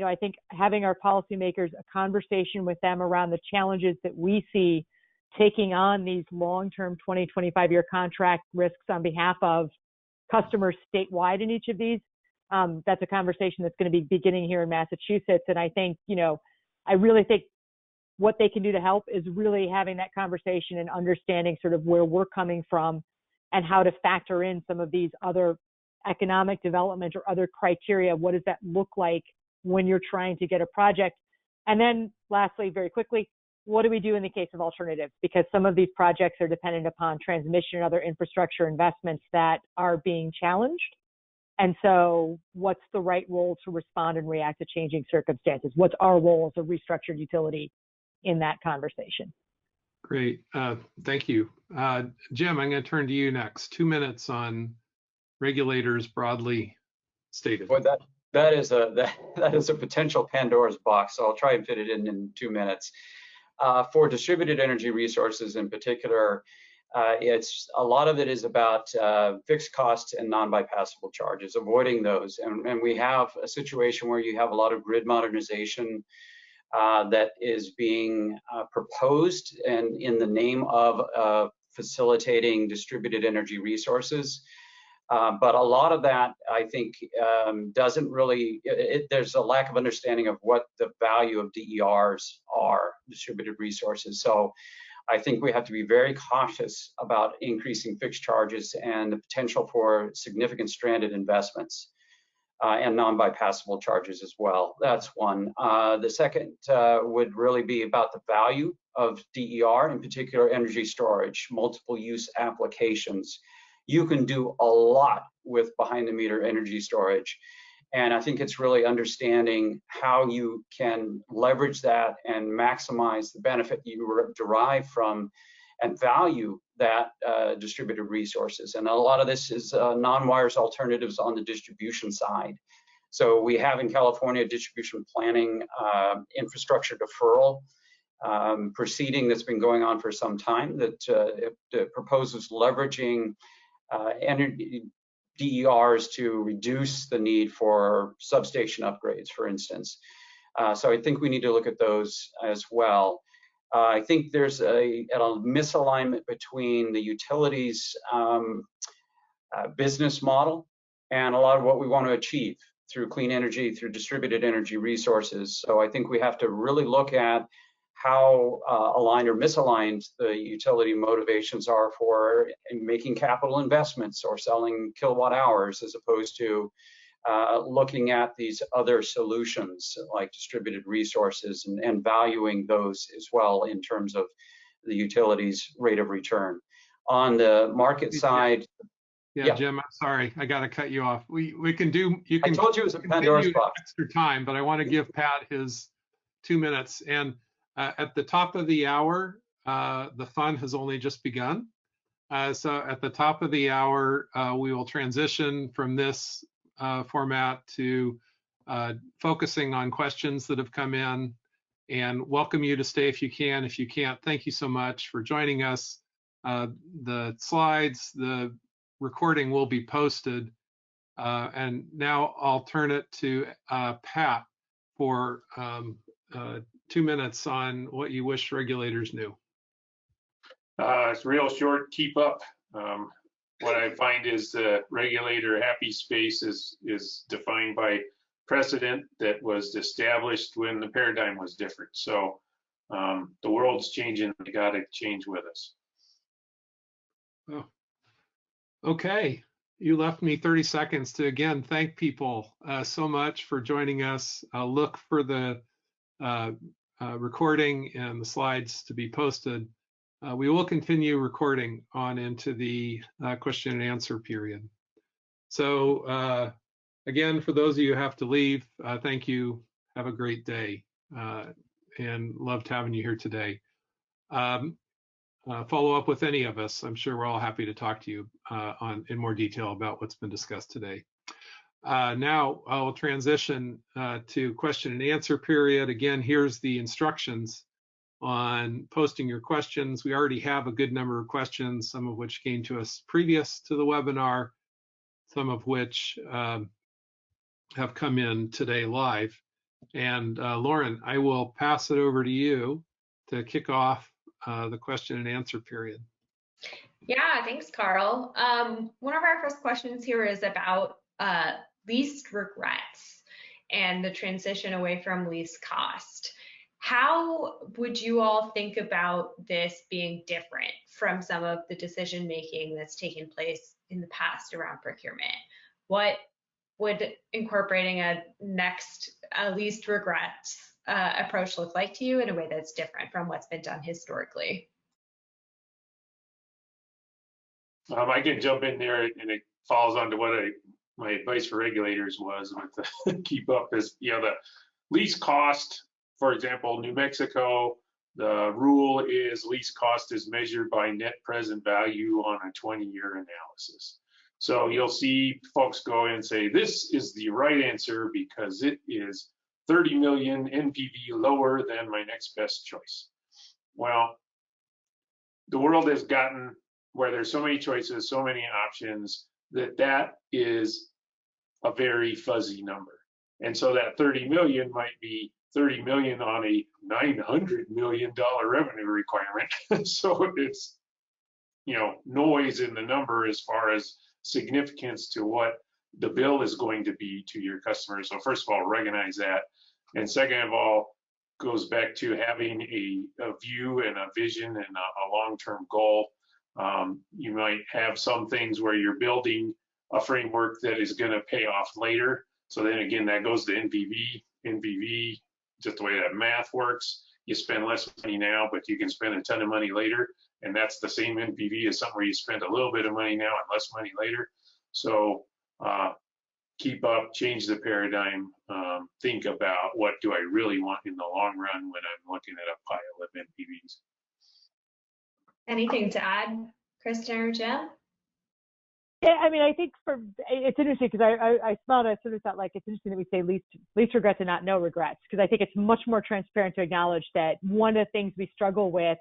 I think having our policymakers, a conversation with them around the challenges that we see taking on these long-term 20, 25-year contract risks on behalf of customers statewide in each of these, that's a conversation that's going to be beginning here in Massachusetts. And I think, I really think what they can do to help is really having that conversation and understanding sort of where we're coming from and how to factor in some of these other economic development or other criteria. What does that look like when you're trying to get a project? And then lastly, very quickly, what do we do in the case of alternatives? Because some of these projects are dependent upon transmission and other infrastructure investments that are being challenged. And so what's the right role to respond and react to changing circumstances? What's our role as a restructured utility in that conversation? Great. Thank you. Jim, I'm going to turn to you next. 2 minutes on regulators broadly stated. Boy, that is a potential Pandora's box, so I'll try and fit it in 2 minutes. For distributed energy resources in particular, a lot of it is about fixed costs and non-bypassable charges, avoiding those. And we have a situation where you have a lot of grid modernization that is being proposed and in the name of facilitating distributed energy resources. But a lot of that, I think, doesn't really, there's a lack of understanding of what the value of DERs are, distributed resources. So I think we have to be very cautious about increasing fixed charges and the potential for significant stranded investments and non-bypassable charges as well. That's one. The second would really be about the value of DER, in particular energy storage, multiple use applications. You can do a lot with behind the meter energy storage. And I think it's really understanding how you can leverage that and maximize the benefit you derive from and value that distributed resources. And a lot of this is non-wires alternatives on the distribution side. So we have in California distribution planning infrastructure deferral proceeding that's been going on for some time that proposes leveraging energy DERs to reduce the need for substation upgrades, for instance. So I think we need to look at those as well. I think there's a misalignment between the utilities business model and a lot of what we want to achieve through clean energy, through distributed energy resources. So I think we have to really look at how aligned or misaligned the utility motivations are for making capital investments or selling kilowatt hours, as opposed to looking at these other solutions like distributed resources and valuing those as well in terms of the utility's rate of return. On the market side, yeah, Jim, I'm sorry, I got to cut you off. We can do. You can. I told you it was a Pandora's box. Extra time, but I want to give Pat his 2 minutes. And at the top of the hour, the fun has only just begun. So at the top of the hour, we will transition from this format to focusing on questions that have come in, and welcome you to stay if you can. If you can't, thank you so much for joining us. The slides, the recording will be posted. And now I'll turn it to Pat for 2 minutes on what you wish regulators knew. It's real short, keep up. What I find is the regulator happy space is defined by precedent that was established when the paradigm was different. So the world's changing, we got to change with us. Oh. Okay, you left me 30 seconds to again thank people so much for joining us. Look for the recording and the slides to be posted. We will continue recording on into the question and answer period. So again, for those of you who have to leave, thank you. Have a great day and loved having you here today. Follow up with any of us. I'm sure we're all happy to talk to you in more detail about what's been discussed today. Now I'll transition to question and answer period. Again, here's the instructions on posting your questions. We already have a good number of questions, some of which came to us previous to the webinar, some of which have come in today live. And Lauren, I will pass it over to you to kick off the question and answer period. Yeah, thanks, Carl. One of our first questions here is about least regrets and the transition away from least cost. How would you all think about this being different from some of the decision making that's taken place in the past around procurement? What would incorporating a least regrets approach look like to you in a way that's different from what's been done historically? I can jump in there, and it falls onto what my advice for regulators was with the keep up is, the least cost. For example, New Mexico, the rule is least cost is measured by net present value on a 20-year analysis. So you'll see folks go in and say, this is the right answer because it is 30 million NPV lower than my next best choice. Well, the world has gotten where there's so many choices, so many options, that is a very fuzzy number. And so that 30 million might be 30 million on a $900 million revenue requirement. So it's, noise in the number as far as significance to what the bill is going to be to your customers. So first of all, recognize that. And second of all, goes back to having a view and a vision and a long-term goal. You might have some things where you're building a framework that is going to pay off later. So then again, that goes to NPV. NPV, just the way that math works, you spend less money now, but you can spend a ton of money later. And that's the same NPV as somewhere you spend a little bit of money now and less money later. So keep up, change the paradigm, think about what do I really want in the long run when I'm looking at a pile of NPVs. Anything to add, Kristin or Jim? Yeah, I mean, I think it's interesting because I smiled. I sort of thought like it's interesting that we say least regrets and not no regrets, because I think it's much more transparent to acknowledge that one of the things we struggle with,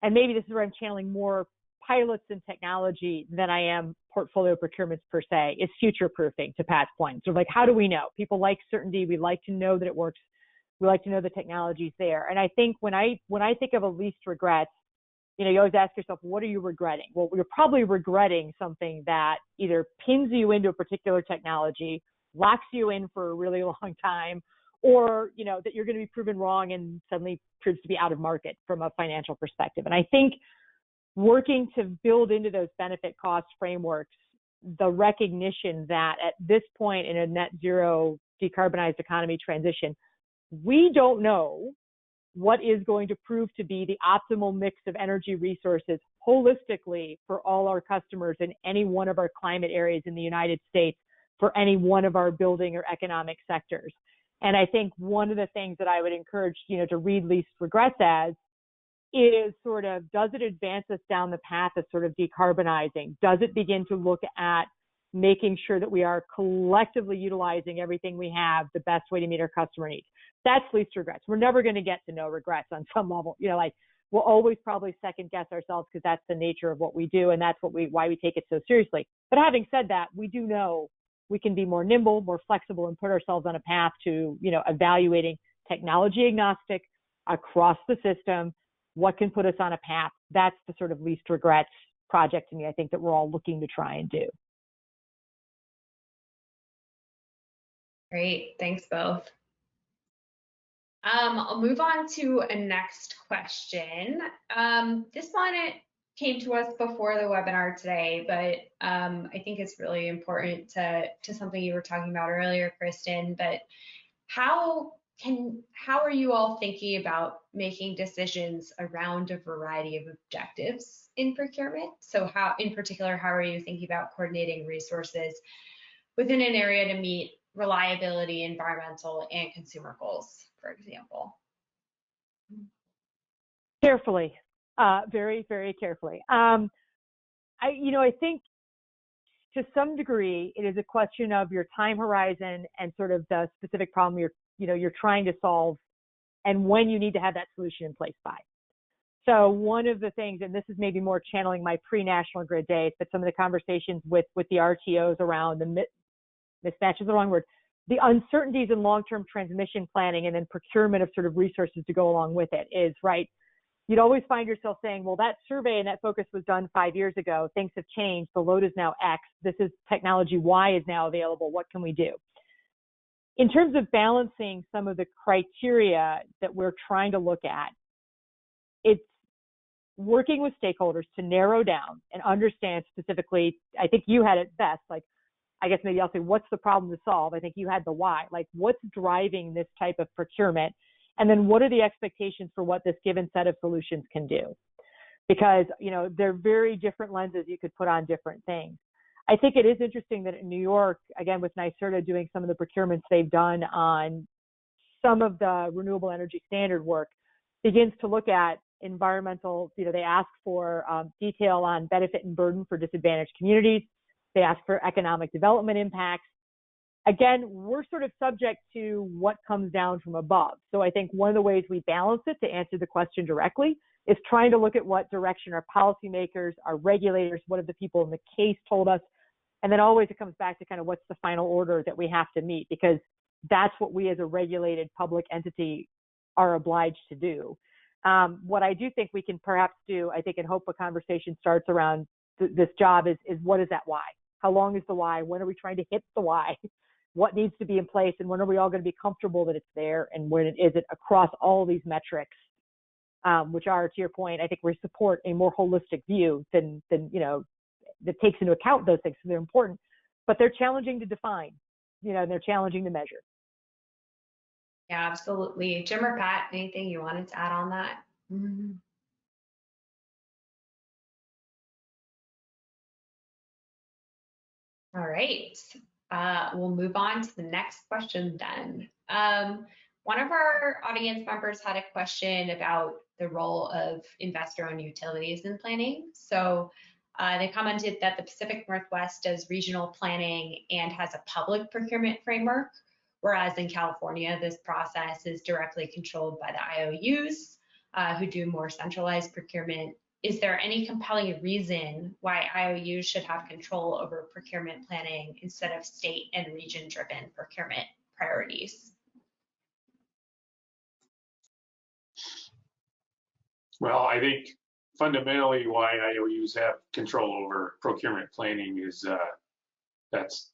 and maybe this is where I'm channeling more pilots and technology than I am portfolio procurements per se, is future proofing, to Pat's point. So like, how do we know? People like certainty. We like to know that it works. We like to know the technology's there. And I think when I think of a least regrets, you know, you always ask yourself, what are you regretting? Well, you're probably regretting something that either pins you into a particular technology, locks you in for a really long time, or, you know, that you're going to be proven wrong and suddenly proves to be out of market from a financial perspective. And I think working to build into those benefit cost frameworks the recognition that at this point in a net zero decarbonized economy transition, we don't know what is going to prove to be the optimal mix of energy resources holistically for all our customers in any one of our climate areas in the United States for any one of our building or economic sectors. And I think one of the things that I would encourage, you know, to read least regrets as is sort of, does it advance us down the path of sort of decarbonizing? Does it begin to look at making sure that we are collectively utilizing everything we have the best way to meet our customer needs? That's least regrets. We're never going to get to no regrets on some level. You know, like we'll always probably second guess ourselves because that's the nature of what we do, and that's why we take it so seriously. But having said that, we do know we can be more nimble, more flexible, and put ourselves on a path to, you know, evaluating technology agnostic across the system, what can put us on a path. That's the sort of least regrets project to me, I think, that we're all looking to try and do. Great, thanks both. I'll move on to a next question. This one, it came to us before the webinar today, but I think it's really important to something you were talking about earlier, Kristin. But how are you all thinking about making decisions around a variety of objectives in procurement? So how, in particular, how are you thinking about coordinating resources within an area to meet reliability, environmental, and consumer goals, for example? Carefully, very, very carefully. I think to some degree, it is a question of your time horizon and sort of the specific problem you're trying to solve and when you need to have that solution in place by. So one of the things, and this is maybe more channeling my pre-National Grid days, but some of the conversations with the RTOs around the mismatch is the wrong word, the uncertainties in long-term transmission planning and then procurement of sort of resources to go along with it is, right, you'd always find yourself saying, well, that survey and that focus was done 5 years ago. Things have changed. The load is now X. This is technology Y is now available. What can we do? In terms of balancing some of the criteria that we're trying to look at, it's working with stakeholders to narrow down and understand specifically, I think you had it best, like, I guess maybe I'll say, what's the problem to solve? I think you had the why, like what's driving this type of procurement? And then what are the expectations for what this given set of solutions can do? Because, you know, they're very different lenses you could put on different things. I think it is interesting that in New York, again, with NYSERDA doing some of the procurements they've done on some of the renewable energy standard work, begins to look at environmental, you know, they ask for detail on benefit and burden for disadvantaged communities. They ask for economic development impacts. Again, we're sort of subject to what comes down from above. So I think one of the ways we balance it, to answer the question directly, is trying to look at what direction our policymakers, our regulators, what have the people in the case told us, and then always it comes back to kind of what's the final order that we have to meet, because that's what we as a regulated public entity are obliged to do. What I do think we can perhaps do, I think, and hope a conversation starts around this job is what is that why? How long is the why? When are we trying to hit the why? what needs to be in place, and when are we all going to be comfortable that it's there, and when it isn't, across all these metrics, which are, to your point, I think we support a more holistic view than that takes into account those things. So they're important, but they're challenging to define, and they're challenging to measure. Yeah, absolutely. Jim or Pat, anything you wanted to add on that? All right, we'll move on to the next question then. One of our audience members had a question about the role of investor-owned utilities in planning. So they commented that the Pacific Northwest does regional planning and has a public procurement framework, whereas in California, this process is directly controlled by the IOUs, who do more centralized procurement. Is there any compelling reason why IOUs should have control over procurement planning instead of state and region-driven procurement priorities? Well, I think fundamentally why IOUs have control over procurement planning is that's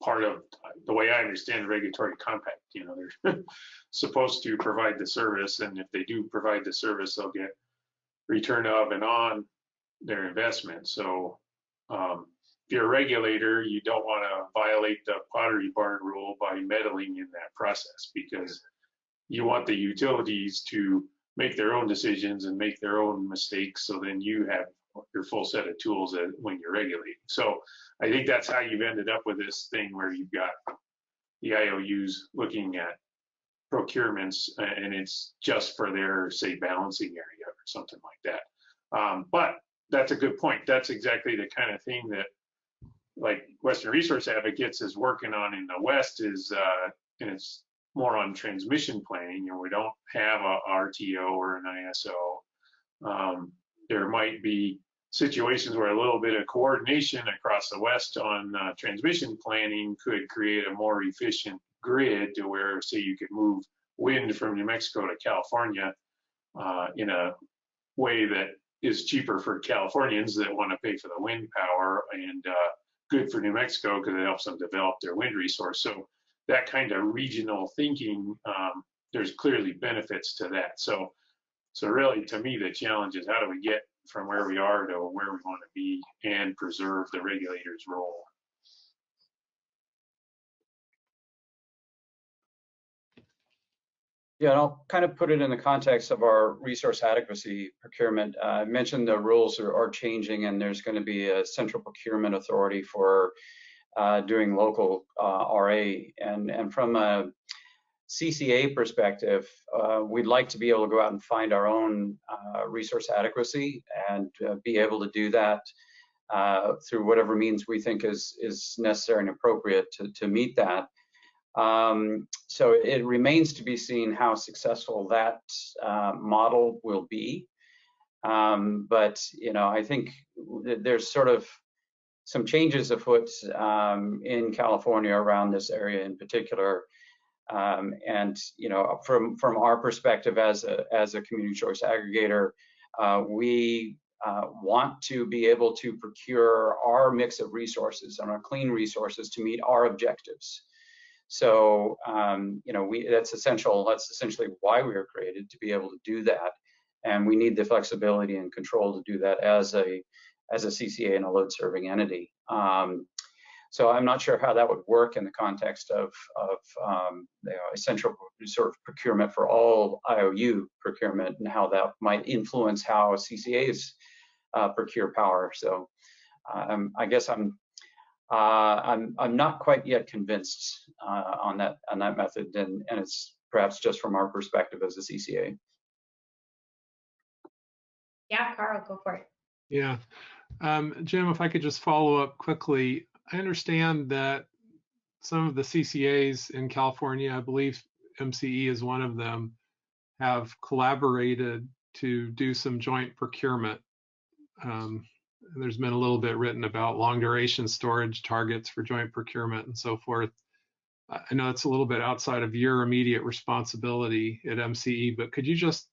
part of the way I understand the regulatory compact. They're supposed to provide the service, and if they do provide the service, they'll get return of and on their investment. So if you're a regulator, you don't want to violate the Pottery Barn rule by meddling in that process, because you want the utilities to make their own decisions and make their own mistakes, so then you have your full set of tools when you're regulating. So I think that's how you've ended up with this thing where you've got the IOUs looking at procurements, and it's just for their, say, balancing area or something like that. But that's a good point. That's exactly the kind of thing that, like, Western Resource Advocates is working on in the West, and it's more on transmission planning. We don't have a RTO or an ISO. There might be situations where a little bit of coordination across the West on transmission planning could create a more efficient grid, to where, say, you could move wind from New Mexico to California in a way that is cheaper for Californians that want to pay for the wind power, and good for New Mexico because it helps them develop their wind resource. So that kind of regional thinking, there's clearly benefits to that. So really, to me, the challenge is, how do we get from where we are to where we want to be and preserve the regulator's role? Yeah, and I'll kind of put it in the context of our resource adequacy procurement. I mentioned the rules are changing, and there's going to be a central procurement authority for doing local RA. And from a CCA perspective, we'd like to be able to go out and find our own resource adequacy, and be able to do that through whatever means we think is necessary and appropriate to meet that. So it remains to be seen how successful that model will be. But I think there's sort of some changes afoot in California around this area in particular. And from our perspective as a community choice aggregator, we want to be able to procure our mix of resources and our clean resources to meet our objectives. So that's essential. That's essentially why we were created, to be able to do that, and we need the flexibility and control to do that as a CCA and a load serving entity. So I'm not sure how that would work in the context of essential sort of procurement for all IOU procurement, and how that might influence how CCAs procure power. So I guess I'm not quite yet convinced on that method, and it's perhaps just from our perspective as a CCA. Yeah, Carl, go for it. Yeah, Jim, if I could just follow up quickly. I understand that some of the CCAs in California, I believe MCE is one of them, have collaborated to do some joint procurement. There's been a little bit written about long duration storage targets for joint procurement and so forth. I know it's a little bit outside of your immediate responsibility at MCE, but could you just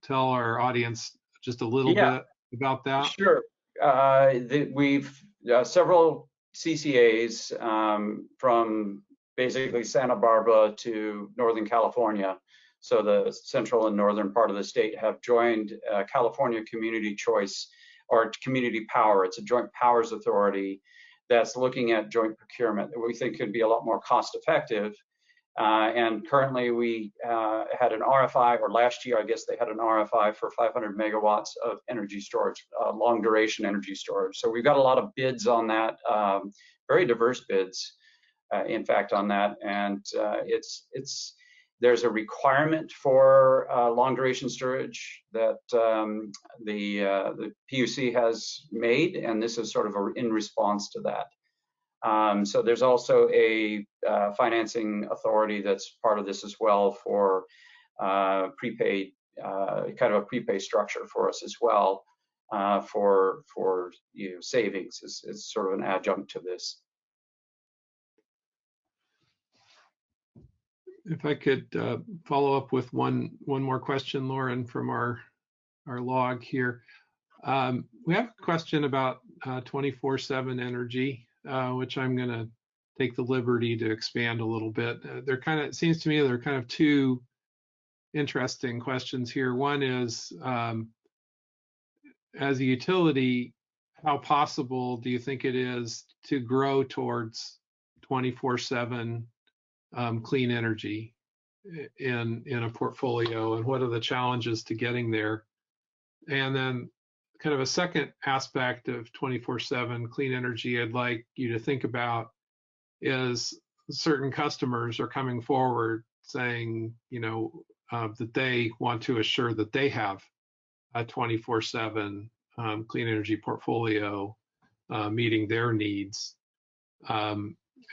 tell our audience just a little bit about that? Sure. We've several CCAs from basically Santa Barbara to Northern California. So the central and northern part of the state have joined California Community Choice or Community Power. It's a joint powers authority that's looking at joint procurement that we think could be a lot more cost effective. And currently we had an RFI, or last year, I guess they had an RFI for 500 megawatts of energy storage, long duration energy storage. So we've got a lot of bids on that, very diverse bids, in fact, on that. And there's a requirement for long duration storage that the PUC has made, and this is sort of in response to that. So there's also a financing authority that's part of this as well for prepaid, kind of a prepay structure for us as well, for savings is sort of an adjunct to this. If I could follow up with one more question, Lauren, from our log here. We have a question about 24/7 energy, which I'm going to take the liberty to expand a little bit. It seems to me there are kind of two interesting questions here. One is, as a utility, how possible do you think it is to grow towards 24/7 clean energy in a portfolio, and what are the challenges to getting there? And then kind of a second aspect of 24/7 clean energy I'd like you to think about is certain customers are coming forward saying, that they want to assure that they have a 24/7 clean energy portfolio meeting their needs.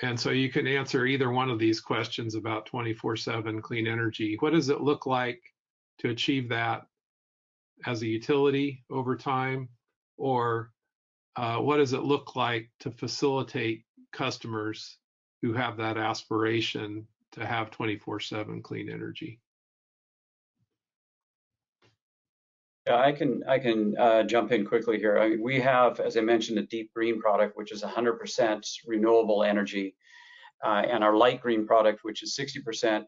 And so you can answer either one of these questions about 24/7 clean energy. What does it look like to achieve that as a utility over time? Or what does it look like to facilitate customers who have that aspiration to have 24/7 clean energy? Yeah, I can jump in quickly here. We have, as I mentioned, a deep green product, which is 100% renewable energy, and our light green product, which is 60%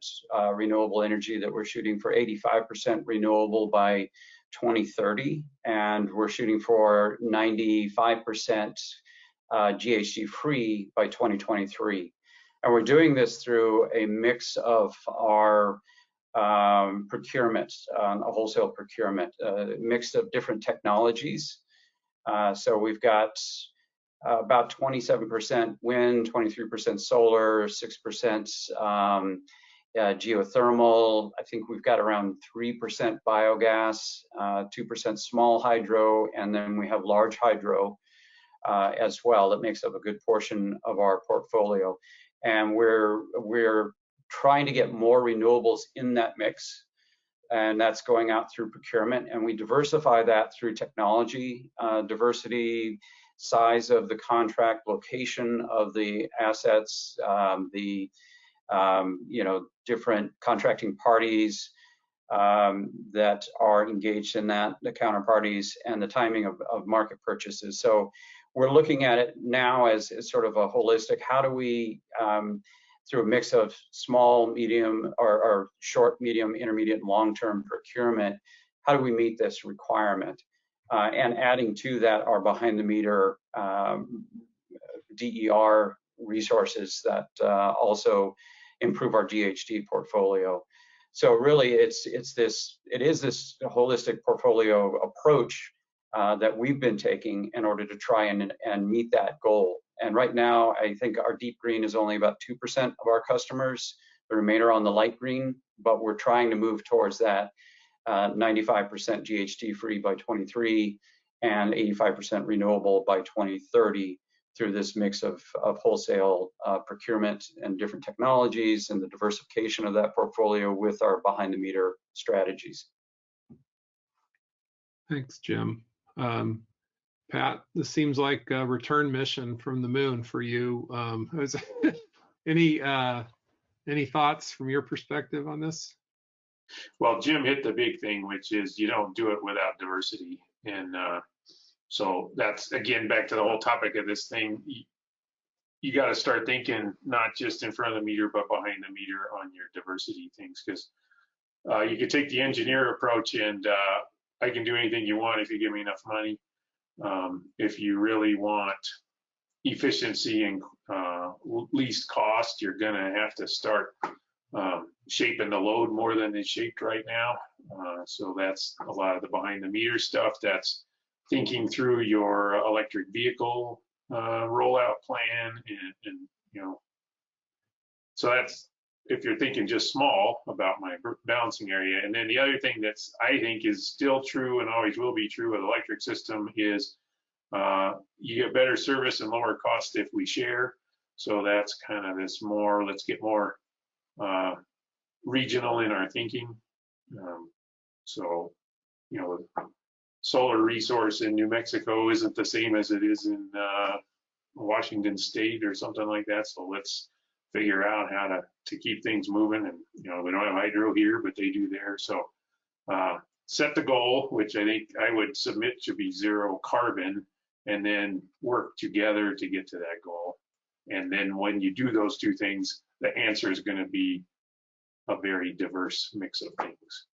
renewable energy, that we're shooting for 85% renewable by 2030, and we're shooting for 95% GHG free by 2023. And we're doing this through a mix of our procurement, a wholesale procurement, a mix of different technologies. So we've got about 27% wind, 23% solar, 6% geothermal. I think we've got around 3% biogas, 2% small hydro, and then we have large hydro as well. That makes up a good portion of our portfolio. And we're trying to get more renewables in that mix, and that's going out through procurement. And we diversify that through technology, diversity, size of the contract, location of the assets, different contracting parties that are engaged in that, the counterparties, and the timing of market purchases. So we're looking at it now as sort of a holistic, how do we, through a mix of small, medium, or short, medium, intermediate, long-term procurement, how do we meet this requirement? And adding to that are behind-the-meter DER resources that also improve our GHG portfolio. So really, it is this holistic portfolio approach that we've been taking in order to try and meet that goal. And right now, I think our deep green is only about 2% of our customers. The remainder on the light green, but we're trying to move towards that 95% GHG free by 23 and 85% renewable by 2030 through this mix of wholesale procurement and different technologies and the diversification of that portfolio with our behind the meter strategies. Thanks, Jim. Pat, this seems like a return mission from the moon for you. Any thoughts from your perspective on this? Well, Jim hit the big thing, which is you don't do it without diversity. And so that's, again, back to the whole topic of this thing. you got to start thinking not just in front of the meter, but behind the meter on your diversity things, because you could take the engineer approach and I can do anything you want if you give me enough money. If you really want efficiency and least cost, you're going to have to start shaping the load more than it's shaped right now. So that's a lot of the behind the meter stuff. That's thinking through your electric vehicle rollout plan, and you know, so that's if you're thinking just small about my balancing area. And then the other thing that's I think is still true and always will be true with electric system is you get better service and lower cost if we share. So that's kind of this more, let's get more regional in our thinking. So, you know, solar resource in New Mexico isn't the same as it is in Washington State or something like that. So let's figure out how to keep things moving. And, you know, we don't have hydro here, but they do there. So set the goal, which I think I would submit should be 0 carbon, and then work together to get to that goal. And then when you do those two things, the answer is going to be a very diverse mix of things.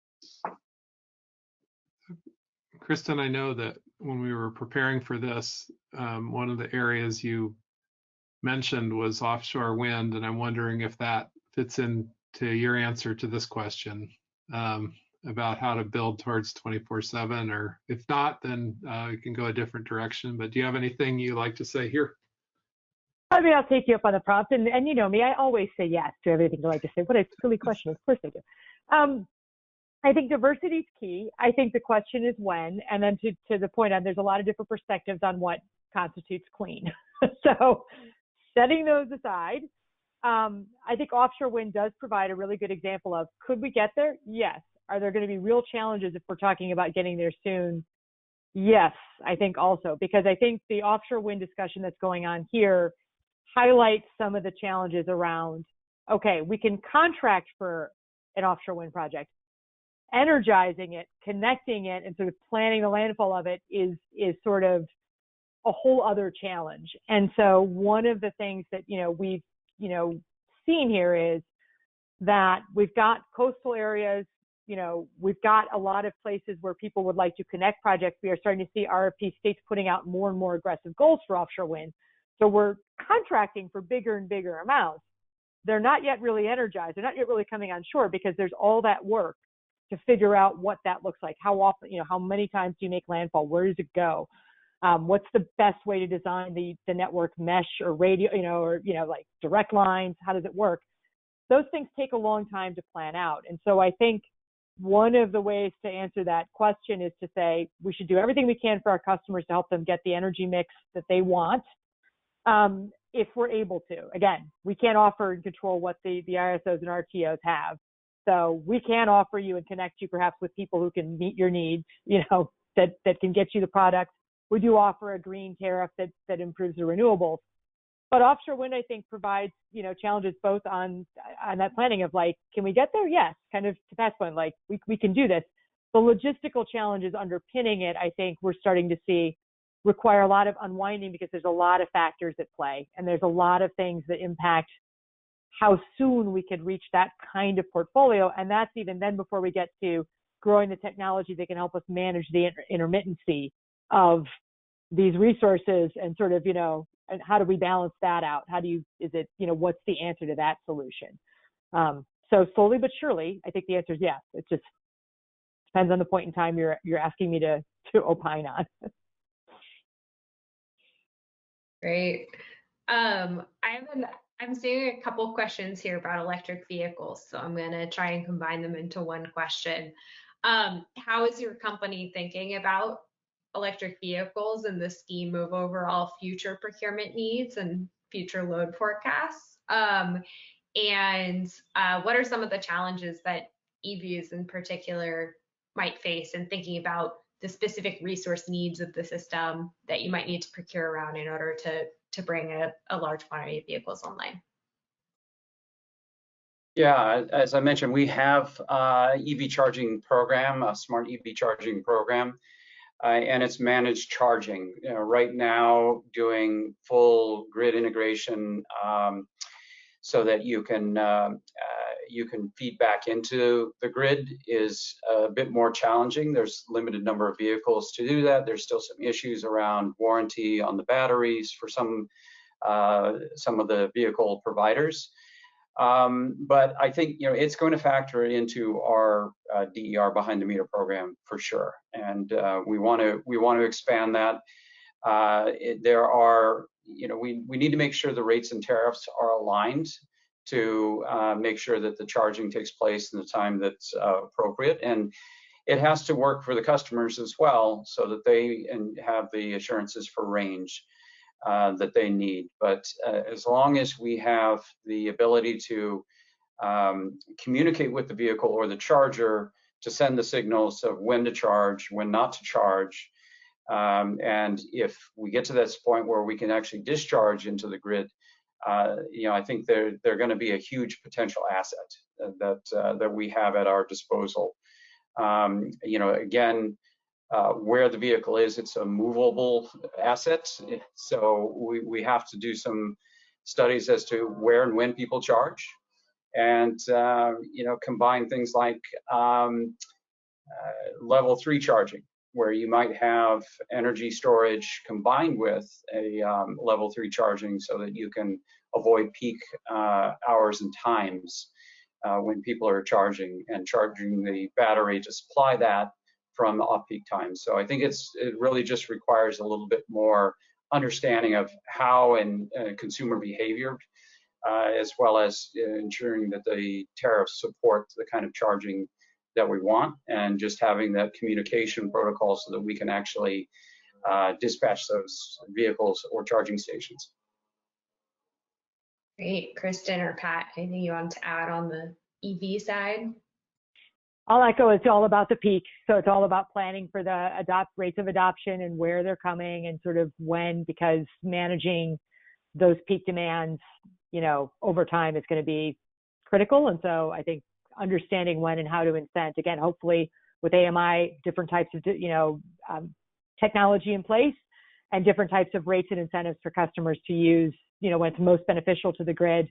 Kristin, I know that when we were preparing for this, one of the areas you mentioned was offshore wind, and I'm wondering if that fits into your answer to this question about how to build towards 24/7, or if not, then we can go a different direction. But do you have anything you like to say here? I mean, I'll take you up on the prompt, and you know me, I always say yes to everything I like to say. What a silly question! Of course I do. I think diversity is key. I think the question is when, and then to the point on, there's a lot of different perspectives on what constitutes clean. So setting those aside, I think offshore wind does provide a really good example of, could we get there? Yes. Are there going to be real challenges if we're talking about getting there soon? Yes, I think also, because I think the offshore wind discussion that's going on here highlights some of the challenges around, okay, we can contract for an offshore wind project. Energizing it, connecting it, and sort of planning the landfall of it is sort of a whole other challenge. And so one of the things that, you know, we've, you know, seen here is that we've got coastal areas, you know, we've got a lot of places where people would like to connect projects. We are starting to see RFP states putting out more and more aggressive goals for offshore wind. So we're contracting for bigger and bigger amounts. They're not yet really energized. They're not yet really coming on shore because there's all that work to figure out what that looks like. How often, you know, how many times do you make landfall? Where does it go? What's the best way to design the network mesh or radio, you know, or, you know, like direct lines? How does it work? Those things take a long time to plan out. And so I think one of the ways to answer that question is to say, we should do everything we can for our customers to help them get the energy mix that they want. If we're able to. Again, we can't offer and control what the ISOs and RTOs have. So we can offer you and connect you perhaps with people who can meet your needs, you know, that can get you the product. We do offer a green tariff that improves the renewables. But offshore wind, I think, provides, you know, challenges both on that planning of like, can we get there? Yes, kind of to Pat's point, like we can do this. The logistical challenges underpinning it, I think we're starting to see require a lot of unwinding because there's a lot of factors at play and there's a lot of things that impact how soon we could reach that kind of portfolio. And that's even then before we get to growing the technology that can help us manage the intermittency of these resources and sort of, you know, and how do we balance that out? How do you, is it, you know, what's the answer to that solution? So slowly but surely, I think the answer is yes. It just depends on the point in time you're asking me to opine on. Great. I'm seeing a couple questions here about electric vehicles, so I'm going to try and combine them into one question. How is your company thinking about electric vehicles in the scheme of overall future procurement needs and future load forecasts? And what are some of the challenges that EVs in particular might face in thinking about the specific resource needs of the system that you might need to procure around in order to bring a large quantity of vehicles online? Yeah, as I mentioned, we have EV charging program, a smart EV charging program. and it's managed charging. Right now, doing full grid integration so that you can feed back into the grid is a bit more challenging. There's limited number of vehicles to do that. There's still some issues around warranty on the batteries for some of the vehicle providers. But I think it's going to factor into our DER behind the meter program for sure, and we want to expand that. There are we need to make sure the rates and tariffs are aligned to make sure that the charging takes place in the time that's appropriate, and it has to work for the customers as well, so that they have the assurances for range that they need. But as long as we have the ability to communicate with the vehicle or the charger to send the signals of when to charge, when not to charge, and if we get to this point where we can actually discharge into the grid, I think they're going to be a huge potential asset that we have at our disposal. Again, where the vehicle is, it's a movable asset. So we have to do some studies as to where and when people charge, and combine things like level 3 charging, where you might have energy storage combined with a level 3 charging, so that you can avoid peak hours and times when people are charging the battery to supply that from off-peak times. So I think it really just requires a little bit more understanding of how and consumer behavior, as well as ensuring that the tariffs support the kind of charging that we want, and just having that communication protocol so that we can actually dispatch those vehicles or charging stations. Great. Kristin or Pat, anything you want to add on the EV side? I'll echo, it's all about the peak. So it's all about planning for the rates of adoption and where they're coming and sort of when, because managing those peak demands, over time is going to be critical. And so I think understanding when and how to incent, again, hopefully with AMI, different types of, technology in place and different types of rates and incentives for customers to use, when it's most beneficial to the grid,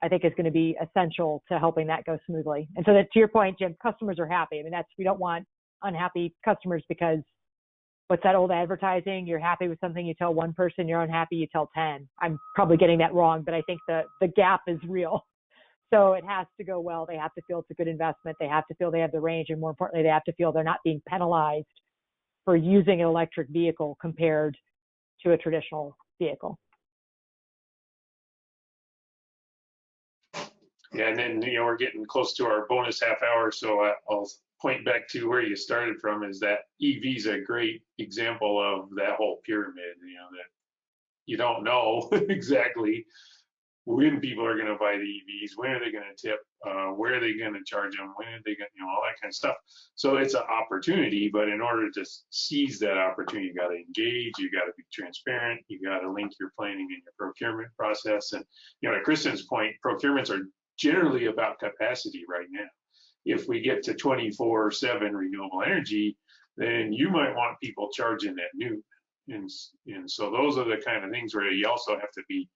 I think is going to be essential to helping that go smoothly. And so that, to your point, Jim, customers are happy. I mean, we don't want unhappy customers, because what's that old advertising? You're happy with something, you tell one person, you're unhappy, you tell 10. I'm probably getting that wrong, but I think the gap is real. So it has to go well. They have to feel it's a good investment. They have to feel they have the range. And more importantly, they have to feel they're not being penalized for using an electric vehicle compared to a traditional vehicle. Yeah, and then we're getting close to our bonus half hour, so I'll point back to where you started from. Is that EV is a great example of that whole pyramid. That you don't know exactly when people are going to buy the EVs, when are they going to tip, where are they going to charge them, when are they going to, all that kind of stuff. So it's an opportunity, but in order to seize that opportunity, you got to engage, you got to be transparent, you got to link your planning and your procurement process. And to Kristin's point, procurements are generally about capacity right now. If we get to 24/7 renewable energy, then you might want people charging at noon. And so those are the kind of things where you also have to be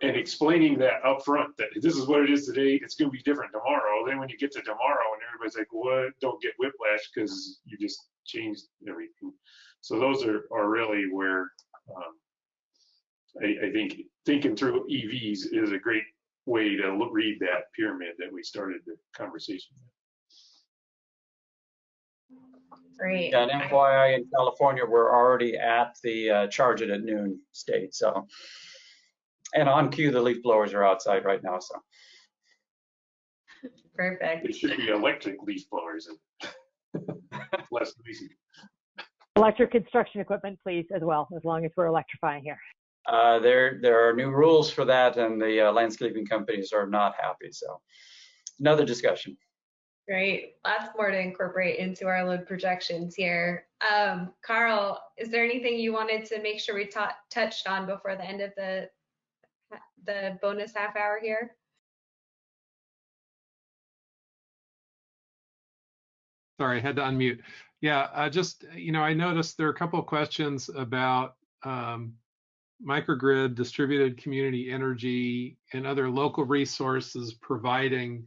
and explaining that up front, that this is what it is today, it's going to be different tomorrow. Then when you get to tomorrow and everybody's like, what? Don't get whiplash because you just changed everything. So those are really where I think thinking through EVs is a great way to read that pyramid that we started the conversation with. Great. Yeah, and FYI, in California, we're already at the charge it at noon state. So, and on cue, the leaf blowers are outside right now. So, perfect. It should be electric leaf blowers and less noisy. Electric construction equipment, please, as well, as long as we're electrifying here. There are new rules for that, and the landscaping companies are not happy. So, another discussion. Great. Lots more to incorporate into our load projections here. Carl, is there anything you wanted to make sure we touched on before the end of the bonus half hour here? Sorry, I had to unmute. Yeah, just, I noticed there are a couple of questions about microgrid, distributed community energy, and other local resources providing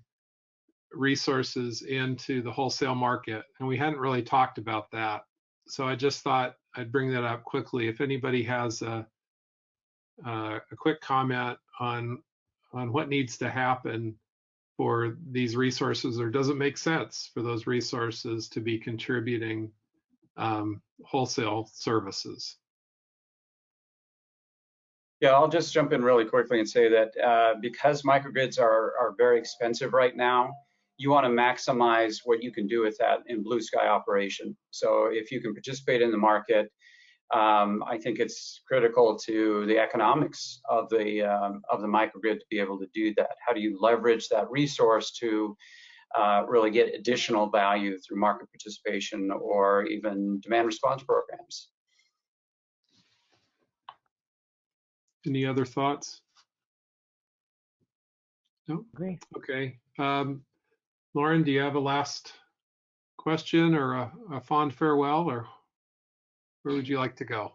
resources into the wholesale market. And we hadn't really talked about that. So I just thought I'd bring that up quickly. If anybody has a quick comment on what needs to happen for these resources, or does it make sense for those resources to be contributing wholesale services? Yeah, I'll just jump in really quickly and say that because microgrids are very expensive right now, you want to maximize what you can do with that in blue sky operation. So if you can participate in the market, I think it's critical to the economics of the microgrid to be able to do that. How do you leverage that resource to really get additional value through market participation or even demand response programs? Any other thoughts? No? Agree. Okay. Lauren, do you have a last question or a fond farewell, or where would you like to go?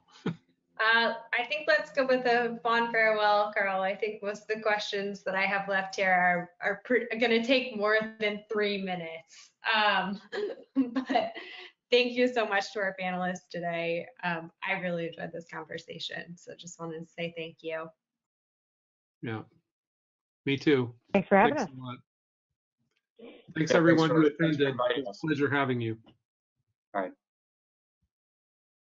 I think let's go with a fond farewell, Carl. I think most of the questions that I have left here are going to take more than 3 minutes. But thank you so much to our panelists today. I really enjoyed this conversation, so just wanted to say thank you. Yeah, me too. Thanks for having Thanks us. a lot. Thanks Yeah, everyone who thanks for attended. inviting It's us. a pleasure having you. All right.